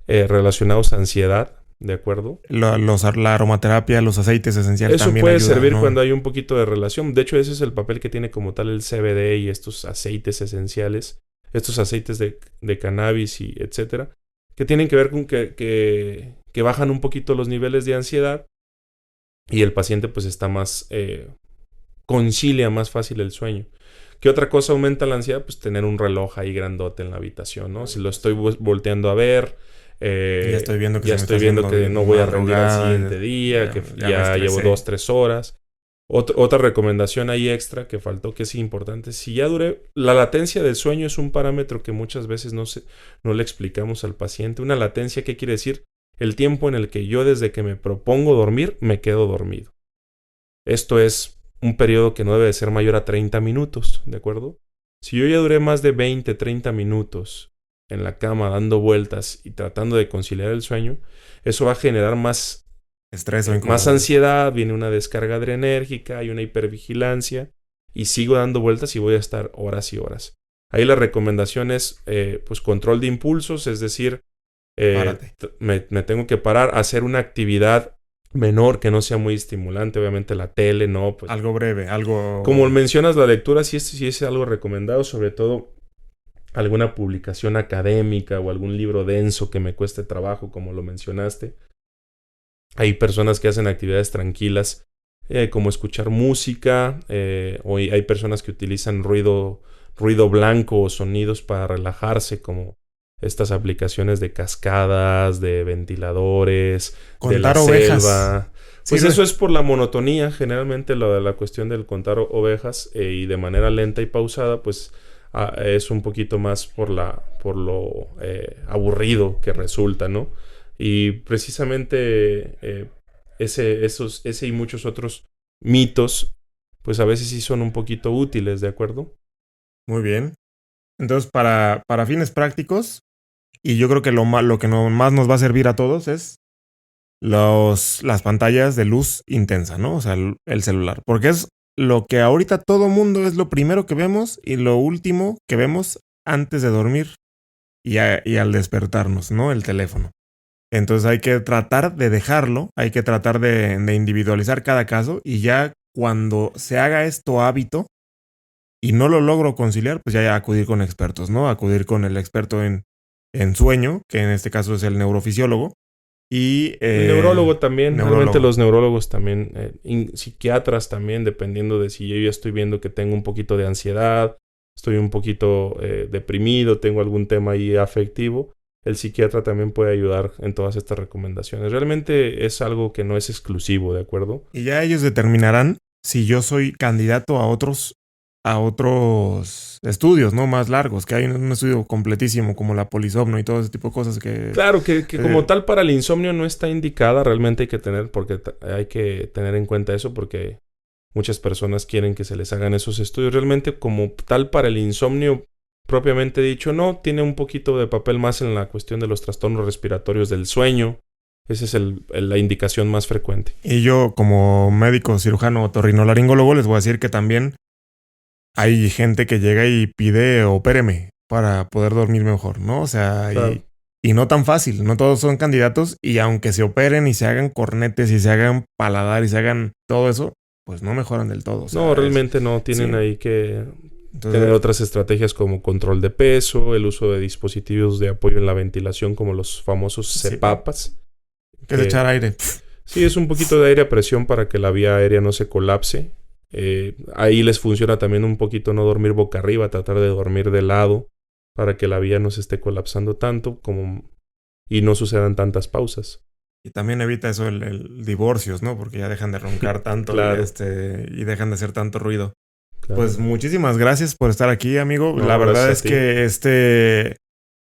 relacionados a ansiedad, ¿de acuerdo? La aromaterapia, los aceites esenciales Eso también puede ayudan, servir ¿no? cuando hay un poquito de relación. De hecho, ese es el papel que tiene como tal el CBD y estos aceites esenciales, estos aceites de cannabis y etcétera, que tienen que ver con que bajan un poquito los niveles de ansiedad y el paciente pues está más, concilia más fácil el sueño. ¿Qué otra cosa aumenta la ansiedad? Pues tener un reloj ahí grandote en la habitación, ¿no? Si lo estoy volteando a ver, Y ya estoy viendo que ya se me está estoy viendo haciendo que no voy a rendir al madrugada, siguiente día, que ya me ya llevo estresé. 2, 3 horas. Otra recomendación ahí extra que faltó, que es importante, si ya duré, la latencia del sueño es un parámetro que muchas veces no le explicamos al paciente. Una latencia, ¿qué quiere decir? El tiempo en el que yo desde que me propongo dormir, me quedo dormido. Esto es un periodo que no debe de ser mayor a 30 minutos, ¿de acuerdo? Si yo ya duré más de 20, 30 minutos en la cama dando vueltas y tratando de conciliar el sueño, eso va a generar Estrés o más incomodidad. ansiedad, viene una descarga adrenérgica, hay una hipervigilancia y sigo dando vueltas y voy a estar horas y horas. Ahí la recomendación es pues control de impulsos, es decir, Párate. me tengo que parar, hacer una actividad menor que no sea muy estimulante, obviamente la tele, no, pues Algo breve, como algo... mencionas la lectura, sí es algo recomendado, sobre todo alguna publicación académica o algún libro denso que me cueste trabajo, como lo mencionaste. Hay personas que hacen actividades tranquilas, como escuchar música, o hay personas que utilizan ruido blanco o sonidos para relajarse, como estas aplicaciones de cascadas, de ventiladores, de la Contar ovejas. selva. Pues eso Sirve. es por la monotonía, generalmente la cuestión del contar ovejas y de manera lenta y pausada, pues es un poquito más por lo aburrido que resulta, ¿no? Y precisamente ese y muchos otros mitos, pues a veces sí son un poquito útiles, ¿de acuerdo? Muy bien. Entonces, para fines prácticos, y yo creo que lo que más nos va a servir a todos es las pantallas de luz intensa, ¿no? O sea, el celular. Porque es lo que ahorita todo mundo es lo primero que vemos y lo último que vemos antes de dormir y al despertarnos, ¿no? El teléfono. Entonces hay que tratar de dejarlo, hay que tratar de individualizar cada caso y ya cuando se haga esto hábito y no lo logro conciliar, pues ya acudir con expertos, ¿no? Acudir con el experto en sueño, que en este caso es el neurofisiólogo, y El neurólogo también, realmente neurólogo. los neurólogos también, psiquiatras también, dependiendo de si yo ya estoy viendo que tengo un poquito de ansiedad, estoy un poquito deprimido, tengo algún tema ahí afectivo, el psiquiatra también puede ayudar en todas estas recomendaciones. Realmente es algo que no es exclusivo, ¿de acuerdo? Y ya ellos determinarán si yo soy candidato a otros estudios, ¿no? Más largos, que hay un estudio completísimo como la polisomno y todo ese tipo de cosas que... Claro que como eh, tal para el insomnio no está indicada, realmente hay que tener, porque hay que tener en cuenta eso, porque muchas personas quieren que se les hagan esos estudios. Realmente como tal para el insomnio propiamente dicho, no, tiene un poquito de papel más en la cuestión de los trastornos respiratorios del sueño. Esa es la indicación más frecuente. y yo como médico cirujano otorrinolaringólogo les voy a decir que también hay gente que llega y pide opéreme para poder dormir mejor, ¿no? O sea, Claro. y no tan fácil, no todos son candidatos y aunque se operen y se hagan cornetes y se hagan paladar y se hagan todo eso, pues no mejoran del todo, o No, sea, es... realmente no. Tienen Sí, ahí que tener entonces, otras estrategias como control de peso, el uso de dispositivos de apoyo en la ventilación como los famosos sí, CPAPs, que es echar que aire. sí, es un poquito de aire a presión para que la vía aérea no se colapse. Ahí les funciona también un poquito no dormir boca arriba, tratar de dormir de lado para que la vía no se esté colapsando tanto como y no sucedan tantas pausas. Y también evita eso el divorcios, ¿no? Porque ya dejan de roncar tanto Claro, y dejan de hacer tanto ruido. Pues claro. muchísimas gracias por estar aquí, amigo. La No, verdad gracias a es ti. que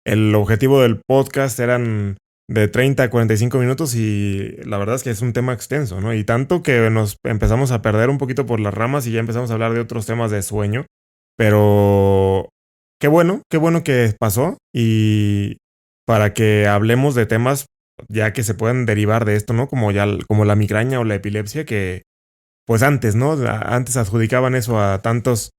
el objetivo del podcast eran de 30 a 45 minutos y la verdad es que es un tema extenso, ¿no? Y tanto que nos empezamos a perder un poquito por las ramas y ya empezamos a hablar de otros temas de sueño. Pero qué bueno que pasó y para que hablemos de temas ya que se pueden derivar de esto, ¿no? Como la migraña o la epilepsia, que pues antes, ¿no? Antes adjudicaban eso a tantos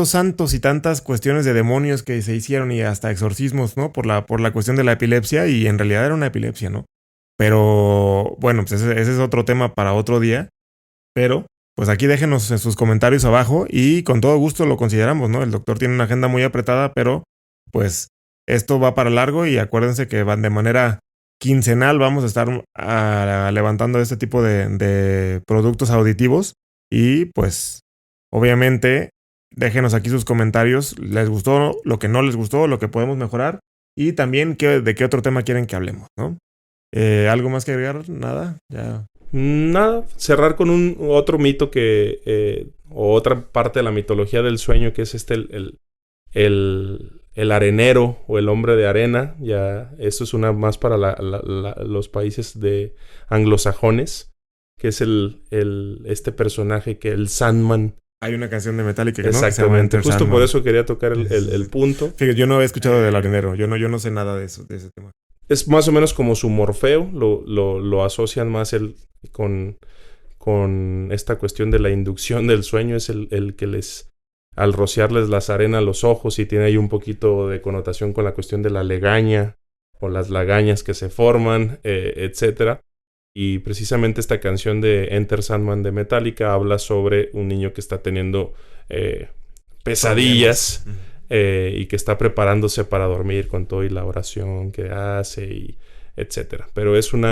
santos y tantas cuestiones de demonios que se hicieron y hasta exorcismos, ¿no? Por la cuestión de la epilepsia, y en realidad era una epilepsia, ¿no? Pero bueno, pues ese es otro tema para otro día. Pero pues aquí déjenos en sus comentarios abajo y con todo gusto lo consideramos, ¿no? El doctor tiene una agenda muy apretada, pero pues esto va para largo y acuérdense que van de manera quincenal, vamos a estar levantando este tipo de productos auditivos y pues obviamente déjenos aquí sus comentarios, les gustó, lo que no les gustó, lo que podemos mejorar y también de qué otro tema quieren que hablemos, ¿no? ¿Algo más que agregar? Nada, ya. Nada, cerrar con otro mito o otra parte de la mitología del sueño, que es el arenero o el hombre de arena. Ya, esto es una más para los países de anglosajones, que es este personaje que el Sandman. Hay una canción de Metallica que exactamente, no, justo Sandman. Por eso quería tocar el punto. Fíjate, yo no había escuchado del arenero, yo no sé nada de ese tema. Es más o menos como su Morfeo, lo asocian más con esta cuestión de la inducción del sueño. Es el que al rociarles las arenas a los ojos, y tiene ahí un poquito de connotación con la cuestión de la legaña o las lagañas que se forman, etcétera. Y precisamente esta canción de Enter Sandman de Metallica habla sobre un niño que está teniendo pesadillas. Y que está preparándose para dormir con todo y la oración que hace y etcétera. Pero es un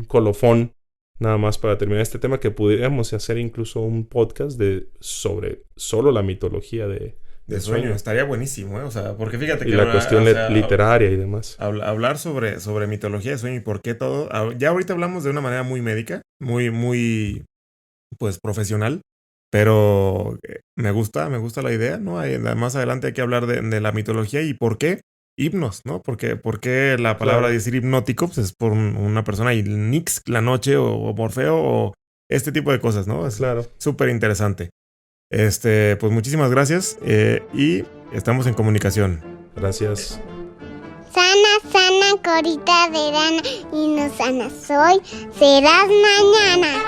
colofón nada más para terminar este tema, que pudiéramos hacer incluso un podcast sobre solo la mitología de sueño. Estaría buenísimo, ¿eh? O sea, porque fíjate que... Y la cuestión literaria y demás. Hablar sobre mitología de sueño y por qué todo... Ya ahorita hablamos de una manera muy médica, muy pues profesional. Pero me gusta la idea, ¿no? Más adelante hay que hablar de la mitología y por qué himnos, ¿no? Porque la palabra de decir hipnótico pues es por una persona, y Nix, la noche o Morfeo o este tipo de cosas, ¿no? Es súper interesante. Pues muchísimas gracias y estamos en comunicación. Gracias. Sana, corita de rana y no sana soy, serás mañana.